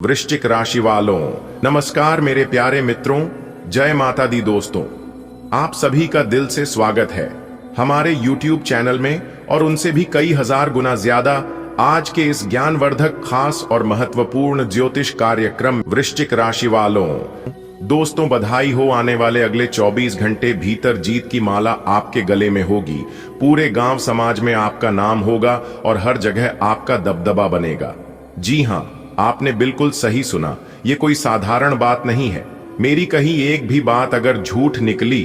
वृश्चिक राशि वालों, नमस्कार मेरे प्यारे मित्रों। जय माता दी दोस्तों, आप सभी का दिल से स्वागत है हमारे YouTube चैनल में और उनसे भी कई हजार गुना ज्यादा आज के इस ज्ञानवर्धक खास और महत्वपूर्ण ज्योतिष कार्यक्रम वृश्चिक राशि वालों। दोस्तों, बधाई हो, आने वाले अगले 24 घंटे भीतर जीत की माला आपके गले में होगी। पूरे गांव समाज में आपका नाम होगा और हर जगह आपका दबदबा बनेगा। जी हां, आपने बिल्कुल सही सुना, ये कोई साधारण बात नहीं है। मेरी कही एक भी बात अगर झूठ निकली,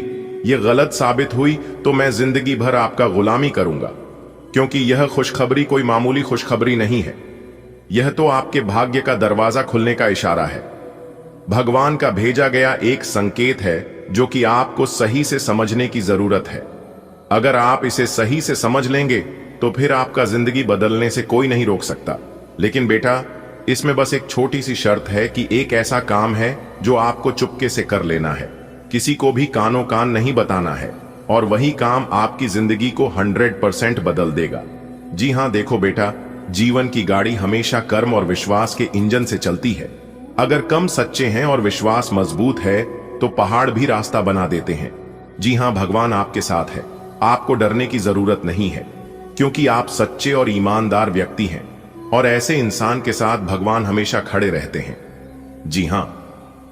ये गलत साबित हुई, तो मैं जिंदगी भर आपका गुलामी करूंगा, क्योंकि यह खुशखबरी कोई मामूली खुशखबरी नहीं है। यह तो आपके भाग्य का दरवाजा खुलने का इशारा है। भगवान का भेजा गया एक संकेत है जो कि आपको सही से समझने की जरूरत है। अगर आप इसे सही से समझ लेंगे तो फिर आपका जिंदगी बदलने से कोई नहीं रोक सकता। लेकिन बेटा, इसमें बस एक छोटी सी शर्त है कि एक ऐसा काम है जो आपको चुपके से कर लेना है, किसी को भी कानो कान नहीं बताना है, और वही काम आपकी जिंदगी को 100% बदल देगा। जी हां, देखो बेटा, जीवन की गाड़ी हमेशा कर्म और विश्वास के इंजन से चलती है। अगर कर्म सच्चे हैं और विश्वास मजबूत है तो पहाड़ भी रास्ता बना देते हैं। जी हां, भगवान आपके साथ है, आपको डरने की जरूरत नहीं है, क्योंकि आप सच्चे और ईमानदार व्यक्ति हैं और ऐसे इंसान के साथ भगवान हमेशा खड़े रहते हैं। जी हां,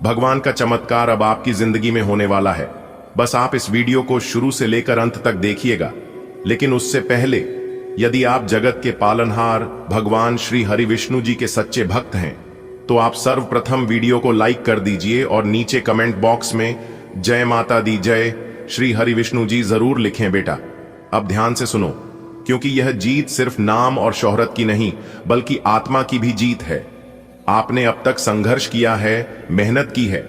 भगवान का चमत्कार अब आपकी जिंदगी में होने वाला है। बस आप इस वीडियो को शुरू से लेकर अंत तक देखिएगा। लेकिन उससे पहले, यदि आप जगत के पालनहार भगवान श्री हरि विष्णु जी के सच्चे भक्त हैं तो आप सर्वप्रथम वीडियो को लाइक कर दीजिए और नीचे कमेंट बॉक्स में जय माता दी, जय श्री हरि विष्णु जी जरूर लिखें। बेटा, अब ध्यान से सुनो, क्योंकि यह जीत सिर्फ नाम और शोहरत की नहीं बल्कि आत्मा की भी जीत है। आपने अब तक संघर्ष किया है, मेहनत की है,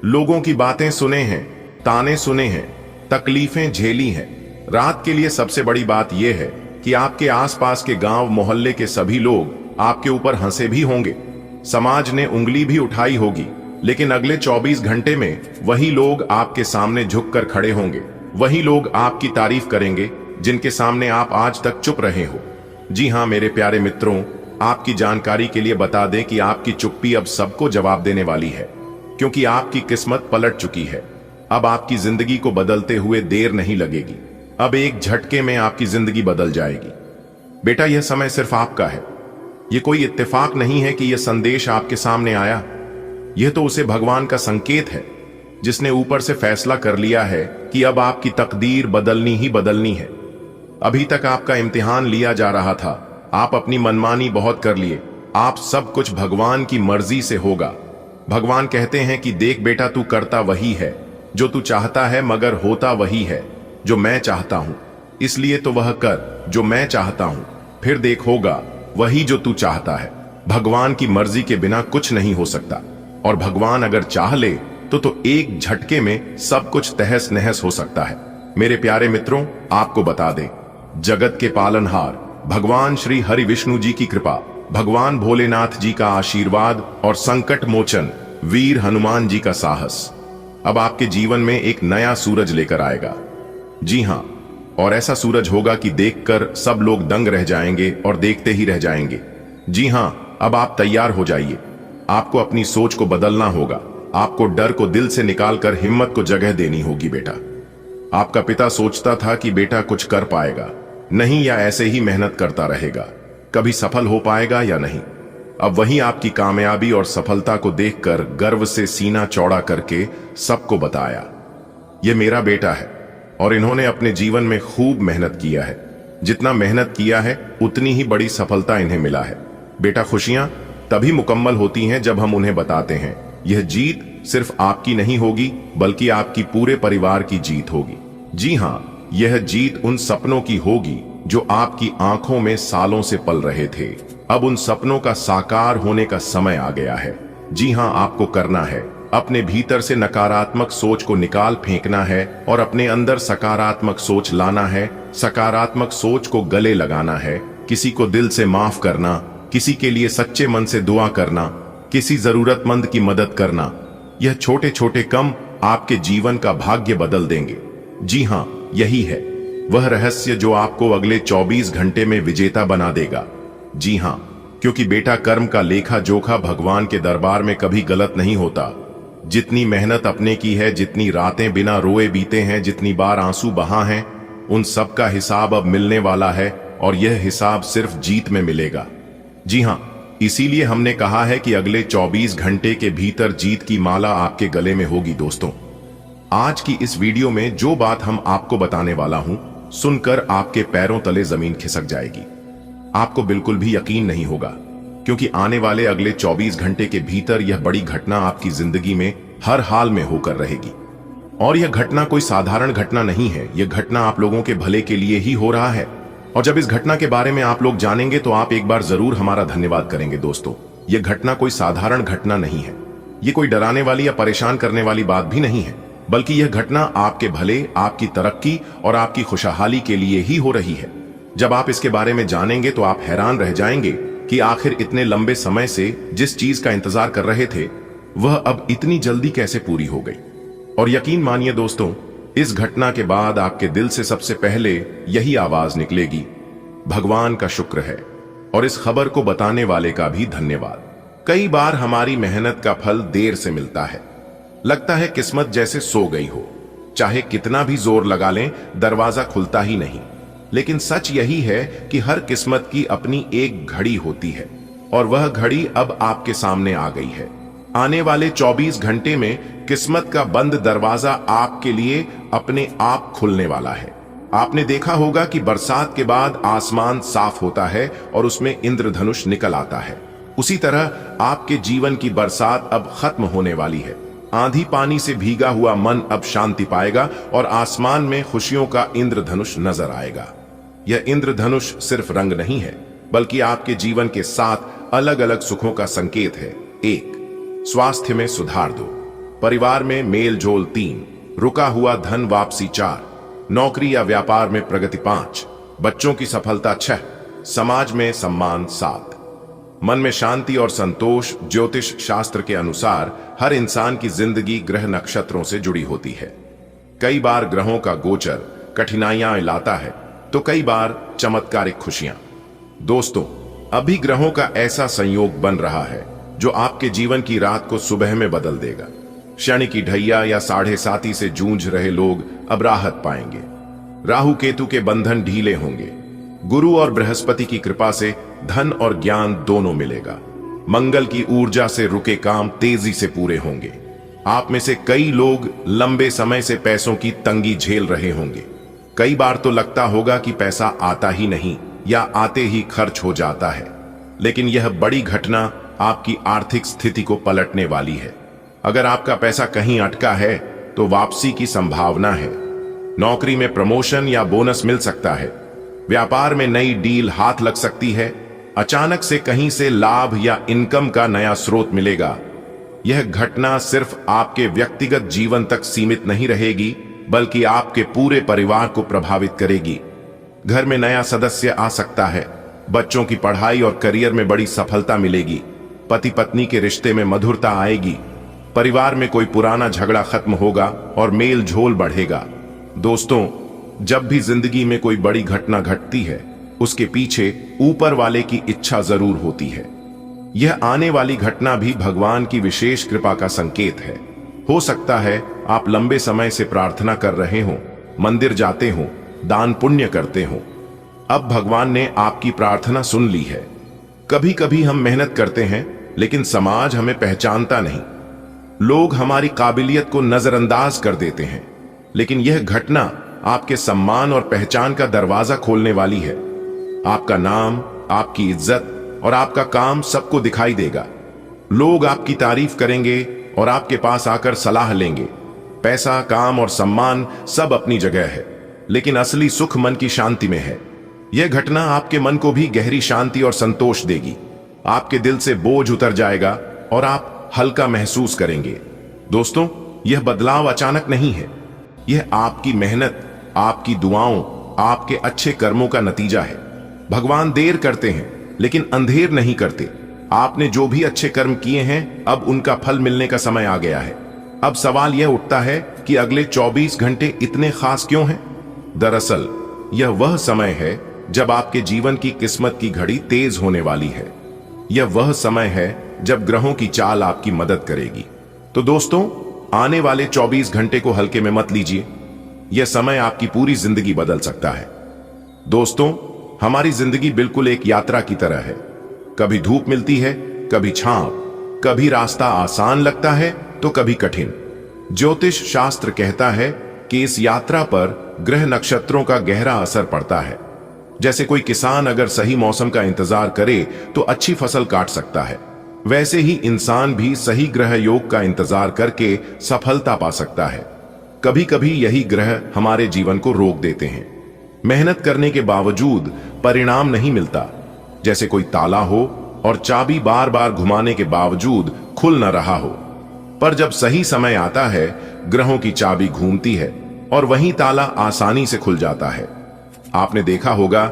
लोगों की बातें सुने हैं, ताने सुने हैं, तकलीफें झेली हैं। रात के लिए सबसे बड़ी बात यह है कि आपके आसपास के गांव मोहल्ले के सभी लोग आपके ऊपर हंसे भी होंगे, समाज ने उंगली भी उठाई होगी, लेकिन अगले 24 घंटे में वही लोग आपके सामने झुककर खड़े होंगे। वही लोग आपकी तारीफ करेंगे जिनके सामने आप आज तक चुप रहे हो। जी हां मेरे प्यारे मित्रों, आपकी जानकारी के लिए बता दें कि आपकी चुप्पी अब सबको जवाब देने वाली है, क्योंकि आपकी किस्मत पलट चुकी है। अब आपकी जिंदगी को बदलते हुए देर नहीं लगेगी। अब एक झटके में आपकी जिंदगी बदल जाएगी। बेटा, यह समय सिर्फ आपका है। यह कोई इत्तेफाक नहीं है कि यह संदेश आपके सामने आया। यह तो उसे भगवान का संकेत है, जिसने ऊपर से फैसला कर लिया है कि अब आपकी तकदीर बदलनी ही बदलनी है। अभी तक आपका इम्तिहान लिया जा रहा था, आप अपनी मनमानी बहुत कर लिए। आप सब कुछ भगवान की मर्जी से होगा। भगवान कहते हैं कि देख बेटा, तू करता वही है जो तू चाहता है, मगर होता वही है जो मैं चाहता हूं। इसलिए तो वह कर जो मैं चाहता हूं, फिर देख होगा वही जो तू चाहता है। भगवान की मर्जी के बिना कुछ नहीं हो सकता, और भगवान अगर चाह ले तो एक झटके में सब कुछ तहस नहस हो सकता है। मेरे प्यारे मित्रों, आपको बता दें, जगत के पालनहार भगवान श्री हरि विष्णु जी की कृपा, भगवान भोलेनाथ जी का आशीर्वाद और संकट मोचन वीर हनुमान जी का साहस अब आपके जीवन में एक नया सूरज लेकर आएगा। जी हां, और ऐसा सूरज होगा कि देखकर सब लोग दंग रह जाएंगे और देखते ही रह जाएंगे। जी हां, अब आप तैयार हो जाइए। आपको अपनी सोच को बदलना होगा। आपको डर को दिल से निकालकर हिम्मत को जगह देनी होगी। बेटा, आपका पिता सोचता था कि बेटा कुछ कर पाएगा नहीं, या ऐसे ही मेहनत करता रहेगा, कभी सफल हो पाएगा या नहीं। अब वही आपकी कामयाबी और सफलता को देखकर गर्व से सीना चौड़ा करके सबको बताया, यह मेरा बेटा है और इन्होंने अपने जीवन में खूब मेहनत किया है। जितना मेहनत किया है उतनी ही बड़ी सफलता इन्हें मिला है। बेटा, खुशियां तभी मुकम्मल होती हैं जब हम उन्हें बताते हैं। यह जीत सिर्फ आपकी नहीं होगी बल्कि आपकी पूरे परिवार की जीत होगी। जी हां, यह जीत उन सपनों की होगी जो आपकी आंखों में सालों से पल रहे थे। अब उन सपनों का साकार होने का समय आ गया है। जी हां, आपको करना है, अपने भीतर से नकारात्मक सोच को निकाल फेंकना है और अपने अंदर सकारात्मक सोच लाना है। सकारात्मक सोच को गले लगाना है, किसी को दिल से माफ करना, किसी के लिए सच्चे मन से दुआ करना, किसी जरूरतमंद की मदद करना। यह छोटे छोटे काम आपके जीवन का भाग्य बदल देंगे। जी हां, यही है वह रहस्य जो आपको अगले 24 घंटे में विजेता बना देगा। जी हां, क्योंकि बेटा कर्म का लेखा जोखा भगवान के दरबार में कभी गलत नहीं होता। जितनी मेहनत अपने की है, जितनी रातें बिना रोए बीते हैं, जितनी बार आंसू बहा हैं, उन सब का हिसाब अब मिलने वाला है और यह हिसाब सिर्फ जीत में मिलेगा। जी हां, इसीलिए हमने कहा है कि अगले 24 घंटे के भीतर जीत की माला आपके गले में होगी। दोस्तों, आज की इस वीडियो में जो बात हम आपको बताने वाला हूं, सुनकर आपके पैरों तले जमीन खिसक जाएगी। आपको बिल्कुल भी यकीन नहीं होगा, क्योंकि आने वाले अगले 24 घंटे के भीतर यह बड़ी घटना आपकी जिंदगी में हर हाल में होकर रहेगी। और यह घटना कोई साधारण घटना नहीं है, यह घटना आप लोगों के भले के लिए ही हो रहा है। और जब इस घटना के बारे में आप लोग जानेंगे तो आप एक बार जरूर हमारा धन्यवाद करेंगे। दोस्तों, यह घटना कोई साधारण घटना नहीं है, यह कोई डराने वाली या परेशान करने वाली बात भी नहीं है, बल्कि यह घटना आपके भले, आपकी तरक्की और आपकी खुशहाली के लिए ही हो रही है। जब आप इसके बारे में जानेंगे तो आप हैरान रह जाएंगे कि आखिर इतने लंबे समय से जिस चीज का इंतजार कर रहे थे, वह अब इतनी जल्दी कैसे पूरी हो गई। और यकीन मानिए दोस्तों, इस घटना के बाद आपके दिल से सबसे पहले यही आवाज निकलेगी, भगवान का शुक्र है और इस खबर को बताने वाले का भी धन्यवाद। कई बार हमारी मेहनत का फल देर से मिलता है, लगता है किस्मत जैसे सो गई हो, चाहे कितना भी जोर लगा लें दरवाजा खुलता ही नहीं। लेकिन सच यही है कि हर किस्मत की अपनी एक घड़ी होती है और वह घड़ी अब आपके सामने आ गई है। आने वाले 24 घंटे में किस्मत का बंद दरवाजा आपके लिए अपने आप खुलने वाला है। आपने देखा होगा कि बरसात के बाद आसमान साफ होता है और उसमें इंद्रधनुष निकल आता है। उसी तरह आपके जीवन की बरसात अब खत्म होने वाली है। आंधी पानी से भीगा हुआ मन अब शांति पाएगा और आसमान में खुशियों का इंद्रधनुष नजर आएगा। यह इंद्रधनुष सिर्फ रंग नहीं है, बल्कि आपके जीवन के 7 अलग अलग सुखों का संकेत है। 1, स्वास्थ्य में सुधार 2, परिवार में मेल जोल 3, रुका हुआ धन वापसी 4, नौकरी या व्यापार में प्रगति 5, बच्चों की सफलता 6, समाज में सम्मान 7, मन में शांति और संतोष। ज्योतिष शास्त्र के अनुसार हर इंसान की जिंदगी ग्रह नक्षत्रों से जुड़ी होती है। कई बार ग्रहों का गोचर कठिनाइयां लाता है तो कई बार चमत्कारिक खुशियां। दोस्तों, अभी ग्रहों का ऐसा संयोग बन रहा है जो आपके जीवन की रात को सुबह में बदल देगा। शनि की ढैया या 7.5 से जूझ रहे लोग अब राहत पाएंगे। राहु केतु के बंधन ढीले होंगे। गुरु और बृहस्पति की कृपा से धन और ज्ञान दोनों मिलेगा। मंगल की ऊर्जा से रुके काम तेजी से पूरे होंगे। आप में से कई लोग लंबे समय से पैसों की तंगी झेल रहे होंगे। कई बार तो लगता होगा कि पैसा आता ही नहीं या आते ही खर्च हो जाता है। लेकिन यह बड़ी घटना आपकी आर्थिक स्थिति को पलटने वाली है। अगर आपका पैसा कहीं अटका है तो वापसी की संभावना है। नौकरी में प्रमोशन या बोनस मिल सकता है। व्यापार में नई डील हाथ लग सकती है। अचानक से कहीं से लाभ या इनकम का नया स्रोत मिलेगा। यह घटना सिर्फ आपके व्यक्तिगत जीवन तक सीमित नहीं रहेगी, बल्कि आपके पूरे परिवार को प्रभावित करेगी। घर में नया सदस्य आ सकता है। बच्चों की पढ़ाई और करियर में बड़ी सफलता मिलेगी। पति पत्नी के रिश्ते में मधुरता आएगी। परिवार में कोई पुराना झगड़ा खत्म होगा और मेल झोल बढ़ेगा। दोस्तों, जब भी जिंदगी में कोई बड़ी घटना घटती है, उसके पीछे ऊपर वाले की इच्छा जरूर होती है। यह आने वाली घटना भी भगवान की विशेष कृपा का संकेत है। हो सकता है आप लंबे समय से प्रार्थना कर रहे हो, मंदिर जाते हो, दान पुण्य करते हो। अब भगवान ने आपकी प्रार्थना सुन ली है। कभी कभी हम मेहनत करते हैं, लेकिन समाज हमें पहचानता नहीं। लोग हमारी काबिलियत को नजरअंदाज कर देते हैं। लेकिन यह घटना आपके सम्मान और पहचान का दरवाजा खोलने वाली है। आपका नाम, आपकी इज्जत और आपका काम सबको दिखाई देगा। लोग आपकी तारीफ करेंगे और आपके पास आकर सलाह लेंगे। पैसा, काम और सम्मान सब अपनी जगह है, लेकिन असली सुख मन की शांति में है। यह घटना आपके मन को भी गहरी शांति और संतोष देगी। आपके दिल से बोझ उतर जाएगा और आप हल्का महसूस करेंगे। दोस्तों, यह बदलाव अचानक नहीं है। यह आपकी मेहनत, आपकी दुआओं, आपके अच्छे कर्मों का नतीजा है। भगवान देर करते हैं, लेकिन अंधेर नहीं करते। आपने जो भी अच्छे कर्म किए हैं, अब उनका फल मिलने का समय आ गया है। अब सवाल यह उठता है कि अगले 24 घंटे इतने खास क्यों हैं? दरअसल यह वह समय है जब आपके जीवन की किस्मत की घड़ी तेज होने वाली है। यह वह समय है जब ग्रहों की चाल आपकी मदद करेगी। तो दोस्तों, आने वाले 24 घंटे को हल्के में मत लीजिए। यह समय आपकी पूरी जिंदगी बदल सकता है। दोस्तों, हमारी जिंदगी बिल्कुल एक यात्रा की तरह है। कभी धूप मिलती है, कभी छांव, कभी रास्ता आसान लगता है तो कभी कठिन। ज्योतिष शास्त्र कहता है कि इस यात्रा पर ग्रह नक्षत्रों का गहरा असर पड़ता है। जैसे कोई किसान अगर सही मौसम का इंतजार करे तो अच्छी फसल काट सकता है, वैसे ही इंसान भी सही ग्रह योग का इंतजार करके सफलता पा सकता है। कभी कभी यही ग्रह हमारे जीवन को रोक देते हैं। मेहनत करने के बावजूद परिणाम नहीं मिलता। जैसे कोई ताला हो और चाबी बार बार घुमाने के बावजूद खुल न रहा हो। पर जब सही समय आता है, ग्रहों की चाबी घूमती है और वही ताला आसानी से खुल जाता है। आपने देखा होगा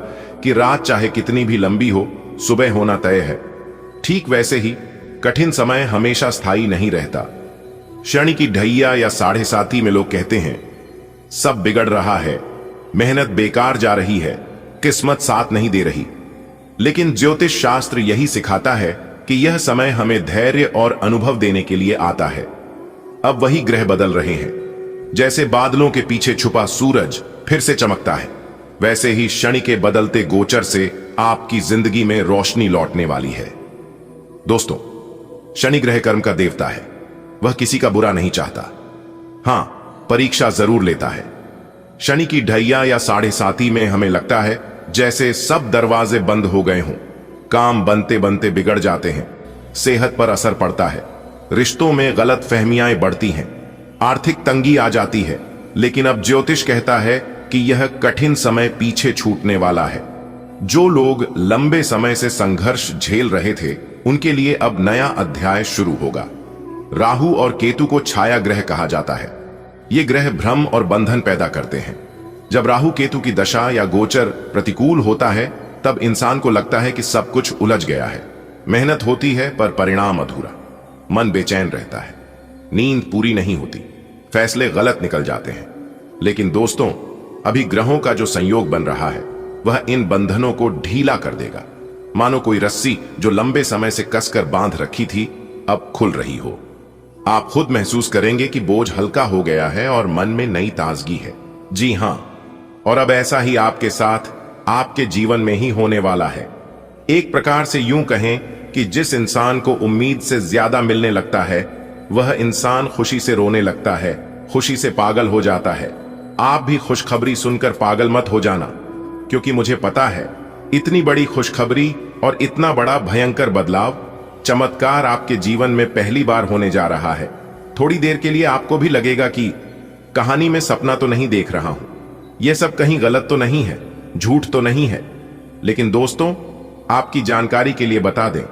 कि रात चाहे कितनी भी लंबी हो, सुबह होना तय है। ठीक वैसे ही कठिन समय हमेशा स्थायी नहीं रहता। शनि की ढैया या 7:30 में लोग कहते हैं सब बिगड़ रहा है, मेहनत बेकार जा रही है, किस्मत साथ नहीं दे रही। लेकिन ज्योतिष शास्त्र यही सिखाता है कि यह समय हमें धैर्य और अनुभव देने के लिए आता है। अब वही ग्रह बदल रहे हैं। जैसे बादलों के पीछे छुपा सूरज फिर से चमकता है, वैसे ही शनि के बदलते गोचर से आपकी जिंदगी में रोशनी लौटने वाली है। दोस्तों, शनि ग्रह कर्म का देवता है। वह किसी का बुरा नहीं चाहता। हां, परीक्षा जरूर लेता है। शनि की ढैया या 7:30 में हमें लगता है जैसे सब दरवाजे बंद हो गए हों। काम बनते बनते बिगड़ जाते हैं, सेहत पर असर पड़ता है, रिश्तों में गलत फहमियां बढ़ती हैं, आर्थिक तंगी आ जाती है। लेकिन अब ज्योतिष कहता है कि यह कठिन समय पीछे छूटने वाला है। जो लोग लंबे समय से संघर्ष झेल रहे थे, उनके लिए अब नया अध्याय शुरू होगा। राहु और केतु को छाया ग्रह कहा जाता है। ये ग्रह भ्रम और बंधन पैदा करते हैं। जब राहु केतु की दशा या गोचर प्रतिकूल होता है, तब इंसान को लगता है कि सब कुछ उलझ गया है। मेहनत होती है पर परिणाम अधूरा, मन बेचैन रहता है, नींद पूरी नहीं होती, फैसले गलत निकल जाते हैं। लेकिन दोस्तों, अभी ग्रहों का जो संयोग बन रहा है, वह इन बंधनों को ढीला कर देगा। मानो कोई रस्सी जो लंबे समय से कसकर बांध रखी थी, अब खुल रही हो। आप खुद महसूस करेंगे कि बोझ हल्का हो गया है और मन में नई ताजगी है। जी हां, और अब ऐसा ही आपके साथ आपके जीवन में ही होने वाला है। एक प्रकार से यूं कहें कि जिस इंसान को उम्मीद से ज्यादा मिलने लगता है, वह इंसान खुशी से रोने लगता है, खुशी से पागल हो जाता है। आप भी खुशखबरी सुनकर पागल मत हो जाना, क्योंकि मुझे पता है इतनी बड़ी खुशखबरी और इतना बड़ा भयंकर बदलाव, चमत्कार आपके जीवन में पहली बार होने जा रहा है। थोड़ी देर के लिए आपको भी लगेगा कि कहानी में सपना तो नहीं देख रहा हूं, यह सब कहीं गलत तो नहीं है, झूठ तो नहीं है। लेकिन दोस्तों, आपकी जानकारी के लिए बता दें,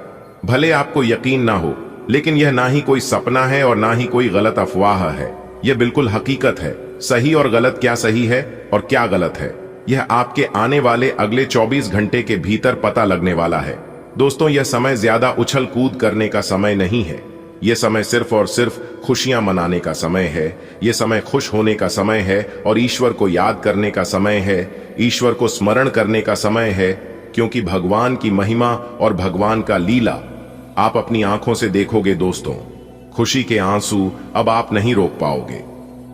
भले आपको यकीन ना हो, लेकिन यह ना ही कोई सपना है और ना ही कोई गलत अफवाह है। यह बिल्कुल हकीकत है। सही और गलत क्या सही है और क्या गलत है, यह आपके आने वाले अगले 24 घंटे के भीतर पता लगने वाला है। दोस्तों, यह समय ज्यादा उछल कूद करने का समय नहीं है। यह समय सिर्फ और सिर्फ खुशियां मनाने का समय है। यह समय खुश होने का समय है और ईश्वर को याद करने का समय है, ईश्वर को स्मरण करने का समय है। क्योंकि भगवान की महिमा और भगवान का लीला आप अपनी आंखों से देखोगे। दोस्तों, खुशी के आंसू अब आप नहीं रोक पाओगे।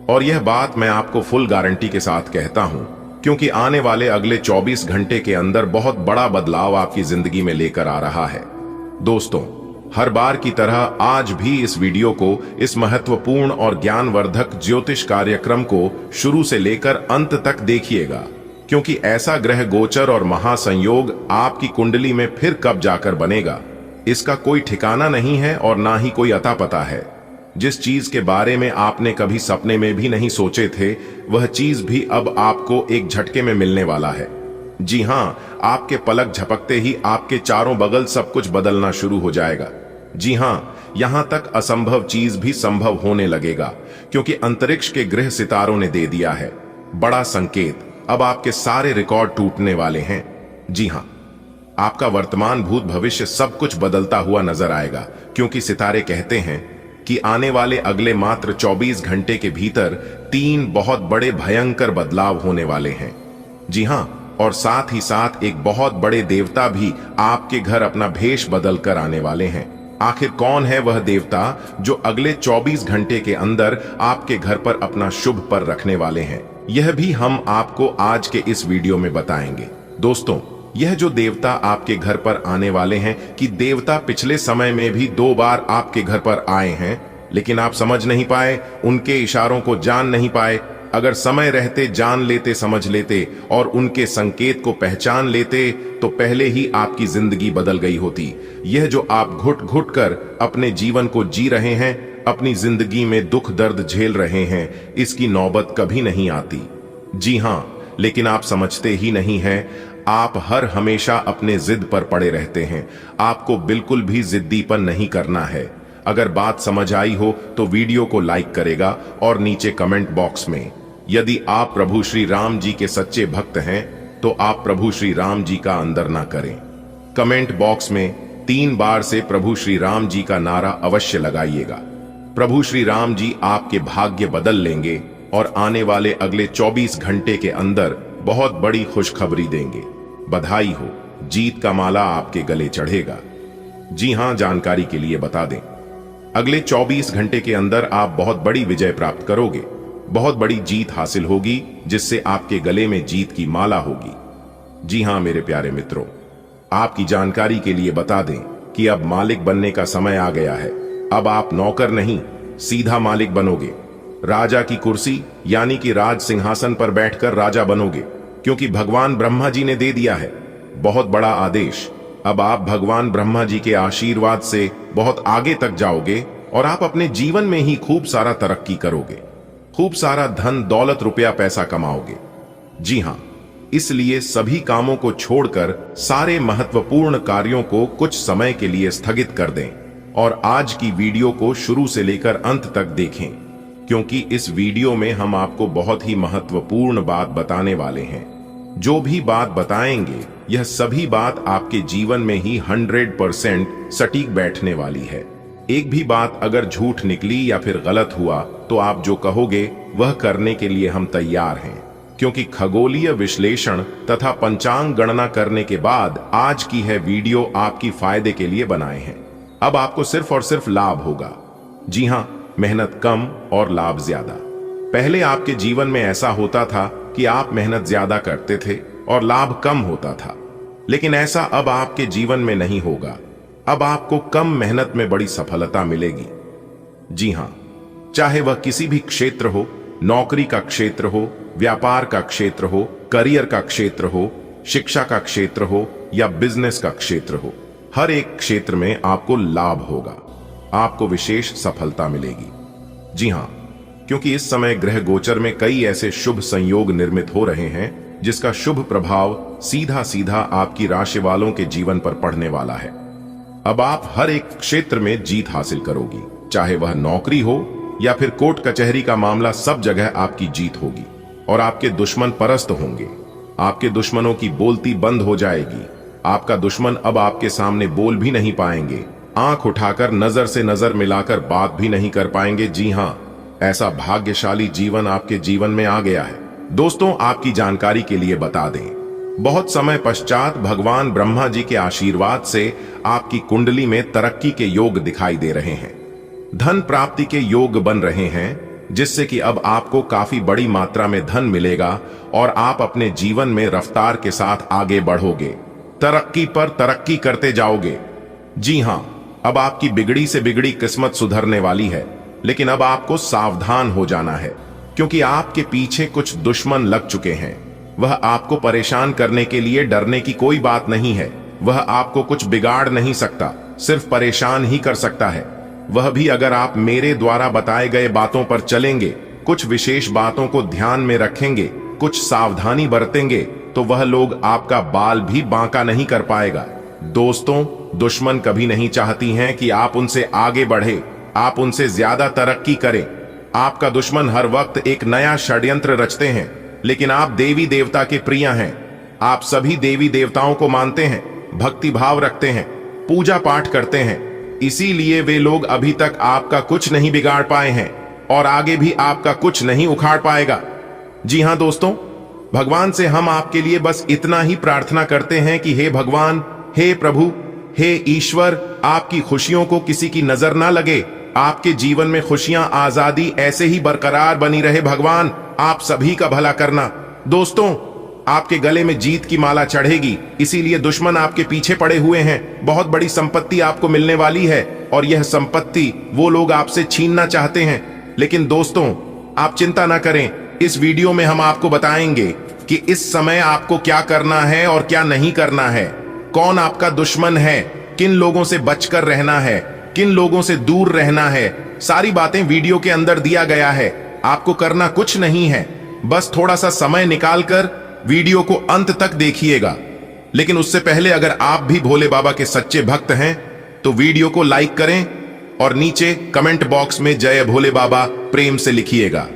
और यह बात मैं आपको फुल गारंटी के साथ कहता हूं, क्योंकि आने वाले अगले 24 घंटे के अंदर बहुत बड़ा बदलाव आपकी जिंदगी में लेकर आ रहा है। दोस्तों, हर बार की तरह आज भी इस वीडियो को, इस महत्वपूर्ण और ज्ञानवर्धक ज्योतिष कार्यक्रम को शुरू से लेकर अंत तक देखिएगा, क्योंकि ऐसा ग्रह गोचर और महासंयोग आपकी कुंडली में फिर कब जाकर बनेगा, इसका कोई ठिकाना नहीं है और ना ही कोई अता पता है। जिस चीज के बारे में आपने कभी सपने में भी नहीं सोचे थे, वह चीज भी अब आपको एक झटके में मिलने वाला है। जी हां, आपके पलक झपकते ही आपके चारों बगल सब कुछ बदलना शुरू हो जाएगा। जी हां, यहां तक असंभव चीज भी संभव होने लगेगा, क्योंकि अंतरिक्ष के ग्रह सितारों ने दे दिया है बड़ा संकेत। अब आपके सारे रिकॉर्ड टूटने वाले हैं। जी हां, आपका वर्तमान, भूत, भविष्य सब कुछ बदलता हुआ नजर आएगा, क्योंकि सितारे कहते हैं कि आने वाले अगले मात्र 24 घंटे के भीतर 3 बहुत बड़े भयंकर बदलाव होने वाले हैं। जी हां, और साथ ही साथ एक बहुत बड़े देवता भी आपके घर अपना भेष बदल कर आने वाले हैं। आखिर कौन है वह देवता जो अगले 24 घंटे के अंदर आपके घर पर अपना शुभ पर रखने वाले हैं, यह भी हम आपको आज के इस वीडियो में बताएंगे। दोस्तों, यह जो देवता आपके घर पर आने वाले हैं कि देवता पिछले समय में भी 2 बार आपके घर पर आए हैं, लेकिन आप समझ नहीं पाए, उनके इशारों को जान नहीं पाए। अगर समय रहते जान लेते, समझ लेते और उनके संकेत को पहचान लेते तो पहले ही आपकी जिंदगी बदल गई होती। यह जो आप घुट घुट कर अपने जीवन को जी रहे हैं, अपनी जिंदगी में दुख दर्द झेल रहे हैं, इसकी नौबत कभी नहीं आती। जी हां, लेकिन आप समझते ही नहीं हैं। आप हर हमेशा अपने जिद पर पड़े रहते हैं। आपको बिल्कुल भी जिद्दीपन नहीं करना है। अगर बात समझ आई हो तो वीडियो को लाइक करेगा और नीचे कमेंट बॉक्स में यदि आप प्रभु श्री राम जी के सच्चे भक्त हैं तो आप प्रभु श्री राम जी का अंदर ना करें। कमेंट बॉक्स में 3 बार से प्रभु श्री राम जी का नारा अवश्य लगाइएगा। प्रभु श्री राम जी आपके भाग्य बदल लेंगे और आने वाले अगले 24 घंटे के अंदर बहुत बड़ी खुशखबरी देंगे। बधाई हो, जीत का माला आपके गले चढ़ेगा। जी हां, जानकारी के लिए बता दें, अगले 24 घंटे के अंदर आप बहुत बड़ी विजय प्राप्त करोगे। बहुत बड़ी जीत हासिल होगी जिससे आपके गले में जीत की माला होगी। जी हां मेरे प्यारे मित्रों, आपकी जानकारी के लिए बता दें कि अब मालिक बनने का समय आ गया है। अब आप नौकर नहीं, सीधा मालिक बनोगे। राजा की कुर्सी यानी कि राज सिंहासन पर बैठकर राजा बनोगे, क्योंकि भगवान ब्रह्मा जी ने दे दिया है बहुत बड़ा आदेश। अब आप भगवान ब्रह्मा जी के आशीर्वाद से बहुत आगे तक जाओगे और आप अपने जीवन में ही खूब सारा तरक्की करोगे, खूब सारा धन दौलत रुपया पैसा कमाओगे। जी हां, इसलिए सभी कामों को छोड़कर सारे महत्वपूर्ण कार्यों को कुछ समय के लिए स्थगित कर दें और आज की वीडियो को शुरू से लेकर अंत तक देखें, क्योंकि इस वीडियो में हम आपको बहुत ही महत्वपूर्ण बात बताने वाले हैं। जो भी बात बताएंगे यह सभी बात आपके जीवन में ही 100% सटीक बैठने वाली है। एक भी बात अगर झूठ निकली या फिर गलत हुआ तो आप जो कहोगे वह करने के लिए हम तैयार हैं, क्योंकि खगोलीय विश्लेषण तथा पंचांग गणना करने के बाद आज की है वीडियो आपकी फायदे के लिए बनाए हैं। अब आपको सिर्फ और सिर्फ लाभ होगा। जी हां, मेहनत कम और लाभ ज्यादा। पहले आपके जीवन में ऐसा होता था कि आप मेहनत ज्यादा करते थे और लाभ कम होता था, लेकिन ऐसा अब आपके जीवन में नहीं होगा। अब आपको कम मेहनत में बड़ी सफलता मिलेगी। जी हां, चाहे वह किसी भी क्षेत्र हो, नौकरी का क्षेत्र हो, व्यापार का क्षेत्र हो, करियर का क्षेत्र हो, शिक्षा का क्षेत्र हो या बिजनेस का क्षेत्र हो, हर एक क्षेत्र में आपको लाभ होगा, आपको विशेष सफलता मिलेगी। जी हां, क्योंकि इस समय ग्रह गोचर में कई ऐसे शुभ संयोग निर्मित हो रहे हैं जिसका शुभ प्रभाव सीधा सीधा आपकी राशि वालों के जीवन पर पड़ने वाला है। अब आप हर एक क्षेत्र में जीत हासिल करोगी, चाहे वह नौकरी हो या फिर कोर्ट कचहरी का मामला, सब जगह आपकी जीत होगी और आपके दुश्मन परास्त होंगे। आपके दुश्मनों की बोलती बंद हो जाएगी। आपका दुश्मन अब आपके सामने बोल भी नहीं पाएंगे, आंख उठाकर नजर से नजर मिलाकर बात भी नहीं कर पाएंगे। जी हां, ऐसा भाग्यशाली जीवन आपके जीवन में आ गया है। दोस्तों, आपकी जानकारी के लिए बता दें, बहुत समय पश्चात भगवान ब्रह्मा जी के आशीर्वाद से आपकी कुंडली में तरक्की के योग दिखाई दे रहे हैं। धन प्राप्ति के योग बन रहे हैं, जिससे कि अब आपको काफी बड़ी मात्रा में धन मिलेगा और आप अपने जीवन में रफ्तार के साथ आगे बढ़ोगे, तरक्की पर तरक्की करते जाओगे। जी हां, अब आपकी बिगड़ी से बिगड़ी किस्मत सुधरने वाली है, लेकिन अब आपको सावधान हो जाना है, क्योंकि आपके पीछे कुछ दुश्मन लग चुके हैं। वह आपको परेशान करने के लिए डरने की कोई बात नहीं है। वह आपको कुछ बिगाड़ नहीं सकता, सिर्फ परेशान ही कर सकता है। वह भी अगर आप मेरे द्वारा बताए गए बातों पर चलेंगे, कुछ विशेष बातों को ध्यान में रखेंगे, कुछ सावधानी बरतेंगे, तो वह लोग आपका बाल भी बांका नहीं कर पाएगा। दोस्तों, दुश्मन कभी नहीं चाहती हैं कि आप उनसे आगे बढ़े, आप उनसे ज्यादा तरक्की करें। आपका दुश्मन हर वक्त एक नया षड्यंत्र रचते हैं, लेकिन आप देवी देवता के प्रिय हैं। आप सभी देवी देवताओं को मानते हैं, भक्ति भाव रखते हैं, पूजा पाठ करते हैं, इसीलिए वे लोग अभी तक आपका कुछ नहीं बिगाड़ पाए हैं और आगे भी आपका कुछ नहीं उखाड़ पाएगा। जी हां दोस्तों, भगवान से हम आपके लिए बस इतना ही प्रार्थना करते हैं कि हे भगवान, हे प्रभु, हे ईश्वर, आपकी खुशियों को किसी की नजर ना लगे। आपके जीवन में खुशियां, आजादी ऐसे ही बरकरार बनी रहे। भगवान आप सभी का भला करना। दोस्तों, आपके गले में जीत की माला चढ़ेगी, इसीलिए दुश्मन आपके पीछे पड़े हुए हैं। बहुत बड़ी संपत्ति आपको मिलने वाली है और यह संपत्ति वो लोग आपसे छीनना चाहते हैं। लेकिन दोस्तों, आप चिंता ना करें। इस वीडियो में हम आपको बताएंगे कि इस समय आपको क्या करना है और क्या नहीं करना है, कौन आपका दुश्मन है, किन लोगों से बचकर रहना है, किन लोगों से दूर रहना है। सारी बातें वीडियो के अंदर दिया गया है। आपको करना कुछ नहीं है, बस थोड़ा सा समय निकालकर वीडियो को अंत तक देखिएगा। लेकिन उससे पहले अगर आप भी भोले बाबा के सच्चे भक्त हैं तो वीडियो को लाइक करें और नीचे कमेंट बॉक्स में जय भोले बाबा प्रेम से लिखिएगा।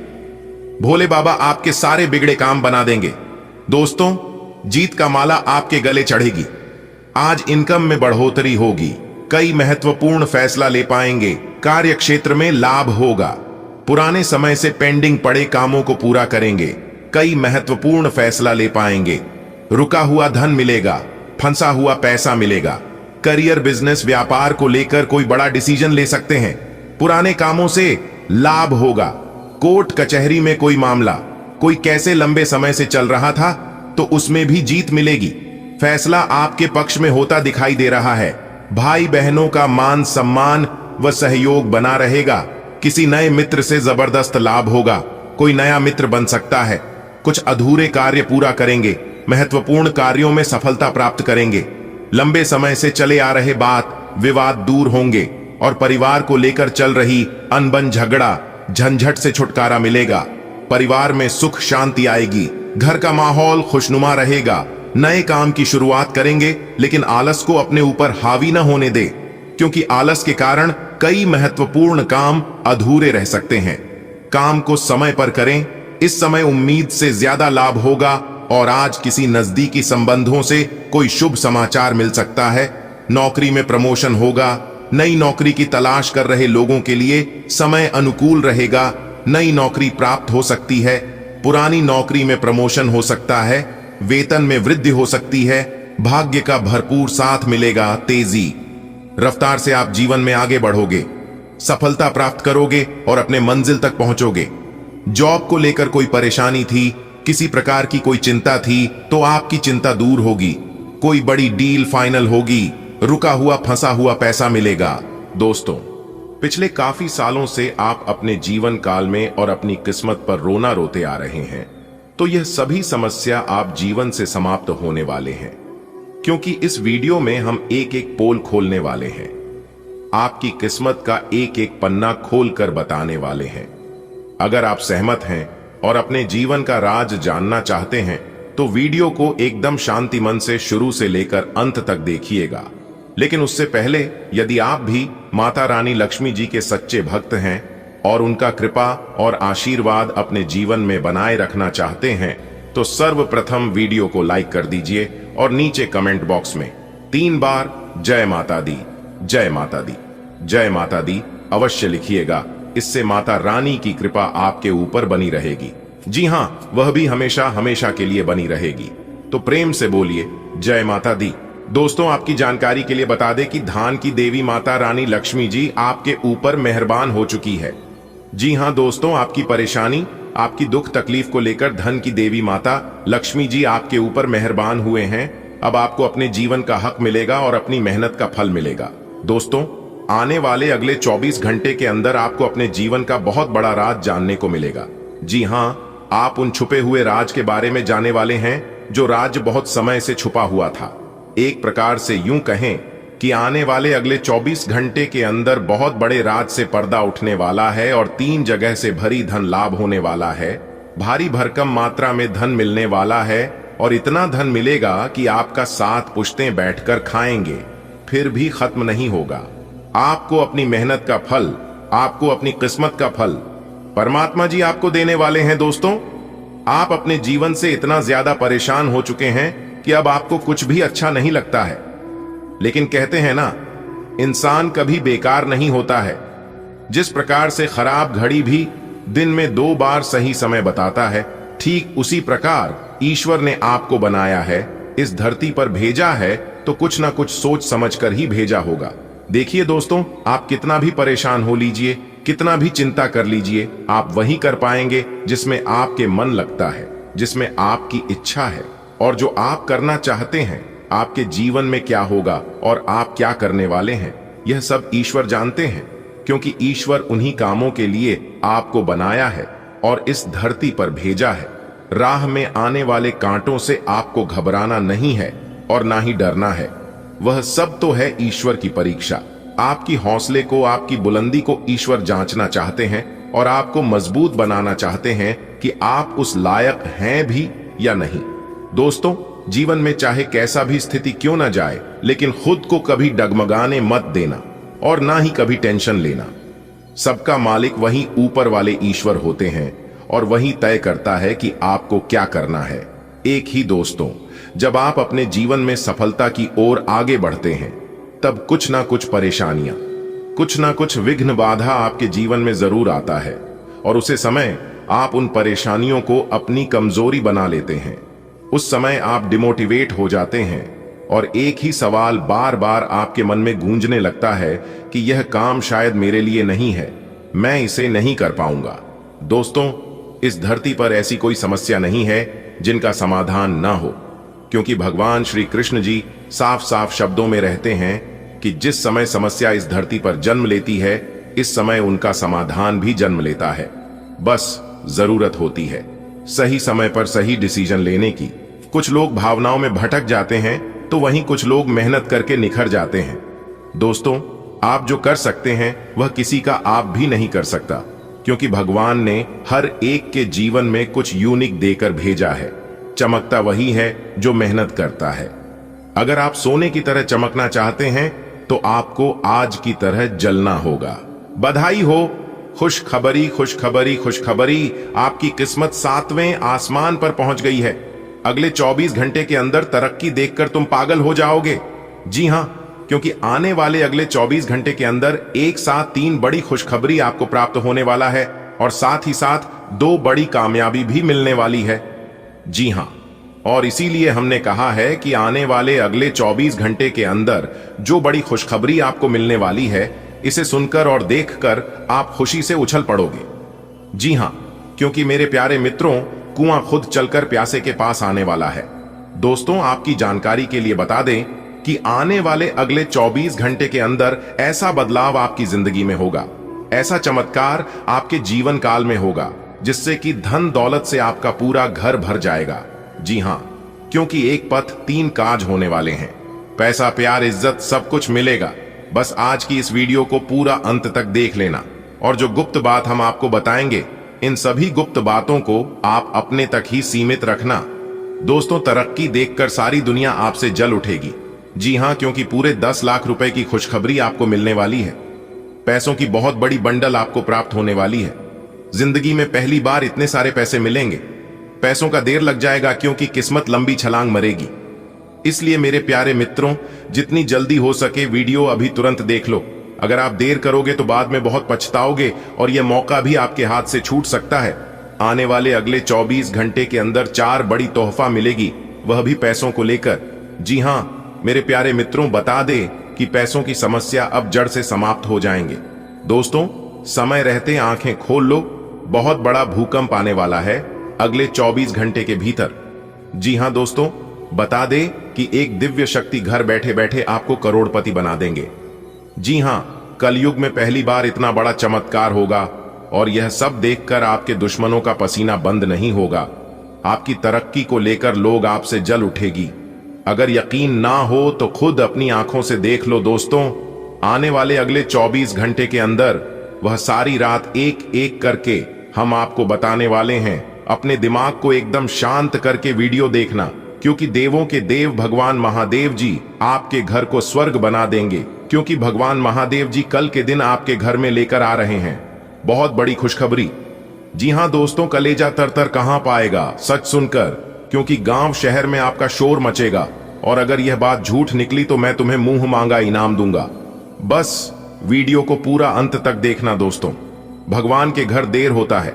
भोले बाबा आपके सारे बिगड़े काम बना देंगे। दोस्तों, जीत का माला आपके गले चढ़ेगी। आज इनकम में बढ़ोतरी होगी, कई महत्वपूर्ण फैसला ले पाएंगे, कार्य क्षेत्र में लाभ होगा, पुराने समय से पेंडिंग पड़े कामों को पूरा करेंगे, कई महत्वपूर्ण फैसला ले पाएंगे, रुका हुआ धन मिलेगा, फंसा हुआ पैसा मिलेगा, करियर, बिजनेस, व्यापार को लेकर कोई बड़ा डिसीजन ले सकते हैं, पुराने कामों से लाभ होगा, कोर्ट कचहरी में कोई मामला, कोई कैसे लंबे समय से चल रहा था तो उसमें भी जीत मिलेगी, फैसला आपके पक्ष में होता दिखाई दे रहा है, भाई बहनों का मान सम्मान व सहयोग बना रहेगा, किसी नए मित्र से जबरदस्त लाभ होगा, कोई नया मित्र बन सकता है, कुछ अधूरे कार्य पूरा करेंगे, महत्वपूर्ण कार्यों में सफलता प्राप्त करेंगे, लंबे समय से चले आ रहे बात विवाद दूर होंगे और परिवार को लेकर चल रही अनबन, झगड़ा, झंझट से छुटकारा मिलेगा, परिवार में सुख शांति आएगी, घर का माहौल खुशनुमा रहेगा, नए काम की शुरुआत करेंगे लेकिन आलस को अपने ऊपर हावी न होने दे, क्योंकि आलस के कारण कई महत्वपूर्ण काम अधूरे रह सकते हैं। काम को समय पर करें, इस समय उम्मीद से ज्यादा लाभ होगा और आज किसी नजदीकी संबंधों से कोई शुभ समाचार मिल सकता है, नौकरी में प्रमोशन होगा, नई नौकरी की तलाश कर रहे लोगों के लिए समय अनुकूल रहेगा, नई नौकरी प्राप्त हो सकती है, पुरानी नौकरी में प्रमोशन हो सकता है, वेतन में वृद्धि हो सकती है, भाग्य का भरपूर साथ मिलेगा, तेजी रफ्तार से आप जीवन में आगे बढ़ोगे, सफलता प्राप्त करोगे और अपने मंजिल तक पहुंचोगे। जॉब को लेकर कोई परेशानी थी, किसी प्रकार की कोई चिंता थी तो आपकी चिंता दूर होगी, कोई बड़ी डील फाइनल होगी, रुका हुआ फंसा हुआ पैसा मिलेगा। दोस्तों, पिछले काफी सालों से आप अपने जीवन काल में और अपनी किस्मत पर रोना रोते आ रहे हैं, तो यह सभी समस्या आप जीवन से समाप्त होने वाले हैं, क्योंकि इस वीडियो में हम एक एक पोल खोलने वाले हैं, आपकी किस्मत का एक एक पन्ना खोलकर बताने वाले हैं। अगर आप सहमत हैं और अपने जीवन का राज जानना चाहते हैं तो वीडियो को एकदम शांति मन से शुरू से लेकर अंत तक देखिएगा। लेकिन उससे पहले यदि आप भी माता रानी लक्ष्मी जी के सच्चे भक्त हैं और उनका कृपा और आशीर्वाद अपने जीवन में बनाए रखना चाहते हैं तो सर्वप्रथम वीडियो को लाइक कर दीजिए और नीचे कमेंट बॉक्स में 3 बार जय माता दी, जय माता दी, जय माता दी अवश्य लिखिएगा। इससे माता रानी की कृपा आपके ऊपर बनी रहेगी। जी हाँ, वह भी हमेशा हमेशा के लिए बनी रहेगी। तो प्रेम से बोलिए जय माता दी। दोस्तों, आपकी जानकारी के लिए बता दें कि धान की देवी माता रानी लक्ष्मी जी आपके ऊपर मेहरबान हो चुकी है। जी हाँ दोस्तों, आपकी परेशानी, आपकी दुख तकलीफ को लेकर धन की देवी माता लक्ष्मी जी आपके ऊपर मेहरबान हुए हैं। अब आपको अपने जीवन का हक मिलेगा और अपनी मेहनत का फल मिलेगा। दोस्तों, आने वाले अगले 24 घंटे के अंदर आपको अपने जीवन का बहुत बड़ा राज जानने को मिलेगा। जी हाँ, आप उन छुपे हुए राज के बारे में जाने वाले हैं जो राज बहुत समय से छुपा हुआ था। एक प्रकार से यूं कहें कि आने वाले अगले 24 घंटे के अंदर बहुत बड़े राज से पर्दा उठने वाला है और 3 जगह से भरी धन लाभ होने वाला है। भारी भरकम मात्रा में धन मिलने वाला है और इतना धन मिलेगा कि आपका 7 पुश्तें बैठकर खाएंगे, फिर भी खत्म नहीं होगा। आपको अपनी मेहनत का फल, आपको अपनी किस्मत का फल परमात्मा जी आपको देने वाले हैं। दोस्तों, आप अपने जीवन से इतना ज्यादा परेशान हो चुके हैं कि अब आपको कुछ भी अच्छा नहीं लगता है। लेकिन कहते हैं ना, इंसान कभी बेकार नहीं होता है। जिस प्रकार से खराब घड़ी भी दिन में 2 बार सही समय बताता है, ठीक उसी प्रकार ईश्वर ने आपको बनाया है, इस धरती पर भेजा है, तो कुछ ना कुछ सोच समझकर ही भेजा होगा। देखिए दोस्तों, आप कितना भी परेशान हो लीजिए, कितना भी चिंता कर लीजिए, आप वही कर पाएंगे जिसमें आपके मन लगता है, जिसमें आपकी इच्छा है। और जो आप करना चाहते हैं, आपके जीवन में क्या होगा और आप क्या करने वाले हैं, यह सब ईश्वर जानते हैं, क्योंकि ईश्वर उन्हीं कामों के लिए आपको बनाया है और इस धरती पर भेजा है। राह में आने वाले कांटों से आपको घबराना नहीं है और ना ही डरना है। वह सब तो है ईश्वर की परीक्षा। आपकी हौसले को, आपकी बुलंदी को ईश्वर जांचना चाहते हैं और आपको मजबूत बनाना चाहते हैं कि आप उस लायक हैं भी या नहीं। दोस्तों, जीवन में चाहे कैसा भी स्थिति क्यों ना जाए, लेकिन खुद को कभी डगमगाने मत देना और ना ही कभी टेंशन लेना। सबका मालिक वही ऊपर वाले ईश्वर होते हैं और वही तय करता है कि आपको क्या करना है। एक ही दोस्तों, जब आप अपने जीवन में सफलता की ओर आगे बढ़ते हैं, तब कुछ ना कुछ परेशानियां, कुछ ना कुछ विघ्न बाधा आपके जीवन में जरूर आता है और उसे समय आप उन परेशानियों को अपनी कमजोरी बना लेते हैं। उस समय आप डिमोटिवेट हो जाते हैं और एक ही सवाल बार बार आपके मन में गूंजने लगता है कि यह काम शायद मेरे लिए नहीं है, मैं इसे नहीं कर पाऊंगा। दोस्तों, इस धरती पर ऐसी कोई समस्या नहीं है जिनका समाधान ना हो, क्योंकि भगवान श्री कृष्ण जी साफ साफ शब्दों में रहते हैं कि जिस समय समस्या इस धरती पर जन्म लेती है, इस समय उनका समाधान भी जन्म लेता है। बस जरूरत होती है सही समय पर सही डिसीजन लेने की। कुछ लोग भावनाओं में भटक जाते हैं, तो वहीं कुछ लोग मेहनत करके निखर जाते हैं। दोस्तों, आप जो कर सकते हैं वह किसी का आप भी नहीं कर सकता, क्योंकि भगवान ने हर एक के जीवन में कुछ यूनिक देकर भेजा है। चमकता वही है जो मेहनत करता है। अगर आप सोने की तरह चमकना चाहते हैं, तो आपको आज की तरह जलना होगा। बधाई हो, खुशखबरी खुशखबरी खुशखबरी, आपकी किस्मत 7वें आसमान पर पहुंच गई है। अगले 24 घंटे के अंदर तरक्की देखकर तुम पागल हो जाओगे। जी हां, क्योंकि आने वाले अगले 24 घंटे के अंदर एक साथ 3 बड़ी खुशखबरी आपको प्राप्त होने वाला है और साथ ही साथ 2 बड़ी कामयाबी भी मिलने वाली है। जी हां, और इसीलिए हमने कहा है कि आने वाले अगले 24 घंटे के अंदर जो बड़ी खुशखबरी आपको मिलने वाली है, इसे सुनकर और देखकर आप खुशी से उछल पड़ोगे। जी हां, क्योंकि मेरे प्यारे मित्रों, कुआं खुद चलकर प्यासे के पास आने वाला है। दोस्तों, आपकी जानकारी के लिए बता दें कि आने वाले अगले 24 घंटे के अंदर ऐसा बदलाव आपकी जिंदगी में होगा, ऐसा चमत्कार आपके जीवन काल में होगा, जिससे कि धन दौलत से आपका पूरा घर भर जाएगा। जी हां, क्योंकि एक पथ 3 काज होने वाले हैं। पैसा, प्यार, इज्जत सब कुछ मिलेगा। बस आज की इस वीडियो को पूरा अंत तक देख लेना, और जो गुप्त बात हम आपको बताएंगे, इन सभी गुप्त बातों को आप अपने तक ही सीमित रखना। दोस्तों, तरक्की देखकर सारी दुनिया आपसे जल उठेगी। जी हां, क्योंकि पूरे 10 लाख रुपए की खुशखबरी आपको मिलने वाली है। पैसों की बहुत बड़ी बंडल आपको प्राप्त होने वाली है। जिंदगी में पहली बार इतने सारे पैसे मिलेंगे। पैसों का देर लग जाएगा, क्योंकि किस्मत लंबी छलांग मरेगी। इसलिए मेरे प्यारे मित्रों, जितनी जल्दी हो सके वीडियो अभी तुरंत देख लो। अगर आप देर करोगे तो बाद में बहुत पछताओगे और यह मौका भी आपके हाथ से छूट सकता है। आने वाले अगले 24 घंटे के अंदर 4 बड़ी तोहफा मिलेगी, वह भी पैसों को लेकर। जी हां मेरे प्यारे मित्रों, बता दे कि पैसों की समस्या अब जड़ से समाप्त हो जाएंगे। दोस्तों, समय रहते आंखें खोल लो, बहुत बड़ा भूकंप आने वाला है अगले 24 घंटे के भीतर। जी हां दोस्तों, बता दे कि एक दिव्य शक्ति घर बैठे बैठे आपको करोड़पति बना देंगे। जी हां, कलयुग में पहली बार इतना बड़ा चमत्कार होगा, और यह सब देखकर आपके दुश्मनों का पसीना बंद नहीं होगा। आपकी तरक्की को लेकर लोग आपसे जल उठेगी। अगर यकीन ना हो तो खुद अपनी आंखों से देख लो। दोस्तों, आने वाले अगले 24 घंटे के अंदर वह सारी रात एक एक करके हम आपको बताने वाले हैं। अपने दिमाग को एकदम शांत करके वीडियो देखना, क्योंकि देवों के देव भगवान महादेव जी आपके घर को स्वर्ग बना देंगे। क्योंकि भगवान महादेव जी कल के दिन आपके घर में लेकर आ रहे हैं बहुत बड़ी खुशखबरी। जी हां दोस्तों, कलेजा तरतर कहां पाएगा सच सुनकर, क्योंकि गांव शहर में आपका शोर मचेगा। और अगर यह बात झूठ निकली तो मैं तुम्हें मुंह मांगा इनाम दूंगा। बस वीडियो को पूरा अंत तक देखना। दोस्तों, भगवान के घर देर होता है,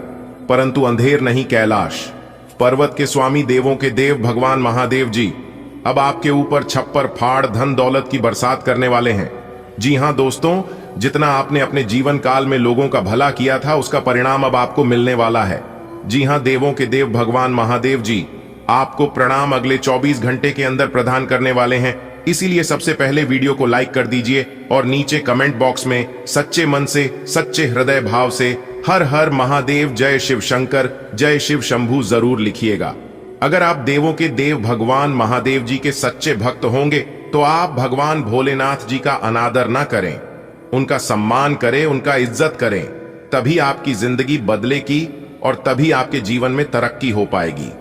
परंतु अंधेर नहीं कैलाश। पर्वत के स्वामी देवों के देव भगवान महादेव जी अब आपके ऊपर छप्पर फाड़ धन दौलत की बरसात करने वाले हैं। जी हां दोस्तों, जितना आपने अपने जीवन काल में लोगों का भला किया था उसका परिणाम अब आपको मिलने वाला है। जी हां, देवों के देव भगवान महादेव जी आपको प्रणाम अगले 24 घंटे के अंदर प्रदान करने वाले हैं। इसीलिए सबसे पहले वीडियो को लाइक कर दीजिए और नीचे कमेंट बॉक्स में सच्चे मन से सच्चे हृदय भाव से हर हर महादेव, जय शिव शंकर, जय शिव शंभू जरूर लिखिएगा। अगर आप देवों के देव भगवान महादेव जी के सच्चे भक्त होंगे तो आप भगवान भोलेनाथ जी का अनादर ना करें, उनका सम्मान करें, उनका इज्जत करें, तभी आपकी जिंदगी बदलेगी और तभी आपके जीवन में तरक्की हो पाएगी।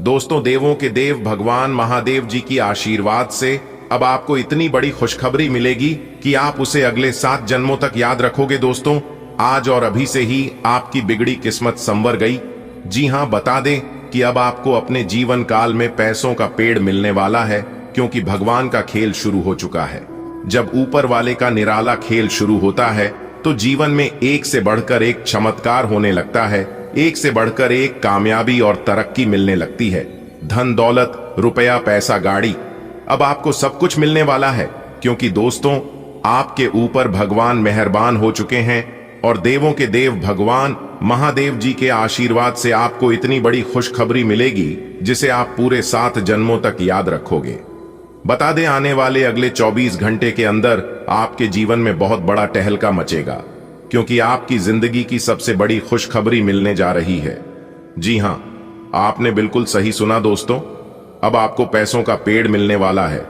दोस्तों, देवों के देव भगवान महादेव जी की आशीर्वाद से अब आपको इतनी बड़ी खुशखबरी मिलेगी कि आप उसे अगले 7 जन्मों तक याद रखोगे। दोस्तों, आज और अभी से ही आपकी बिगड़ी किस्मत संवर गई। जी हां, बता दें कि अब आपको अपने जीवन काल में पैसों का पेड़ मिलने वाला है, क्योंकि भगवान का खेल शुरू हो चुका है। जब ऊपर वाले का निराला खेल शुरू होता है तो जीवन में एक से बढ़कर एक चमत्कार होने लगता है, एक से बढ़कर एक कामयाबी और तरक्की मिलने लगती है। धन दौलत, रुपया, पैसा, गाड़ी, अब आपको सब कुछ मिलने वाला है, क्योंकि दोस्तों आपके ऊपर भगवान मेहरबान हो चुके हैं और देवों के देव भगवान महादेव जी के आशीर्वाद से आपको इतनी बड़ी खुशखबरी मिलेगी जिसे आप पूरे 7 जन्मों तक याद रखोगे। बता दें, आने वाले अगले 24 घंटे के अंदर आपके जीवन में बहुत बड़ा टहलका मचेगा, क्योंकि आपकी जिंदगी की सबसे बड़ी खुशखबरी मिलने जा रही है। जी हां, आपने बिल्कुल सही सुना दोस्तों, अब आपको पैसों का पेड़ मिलने वाला है।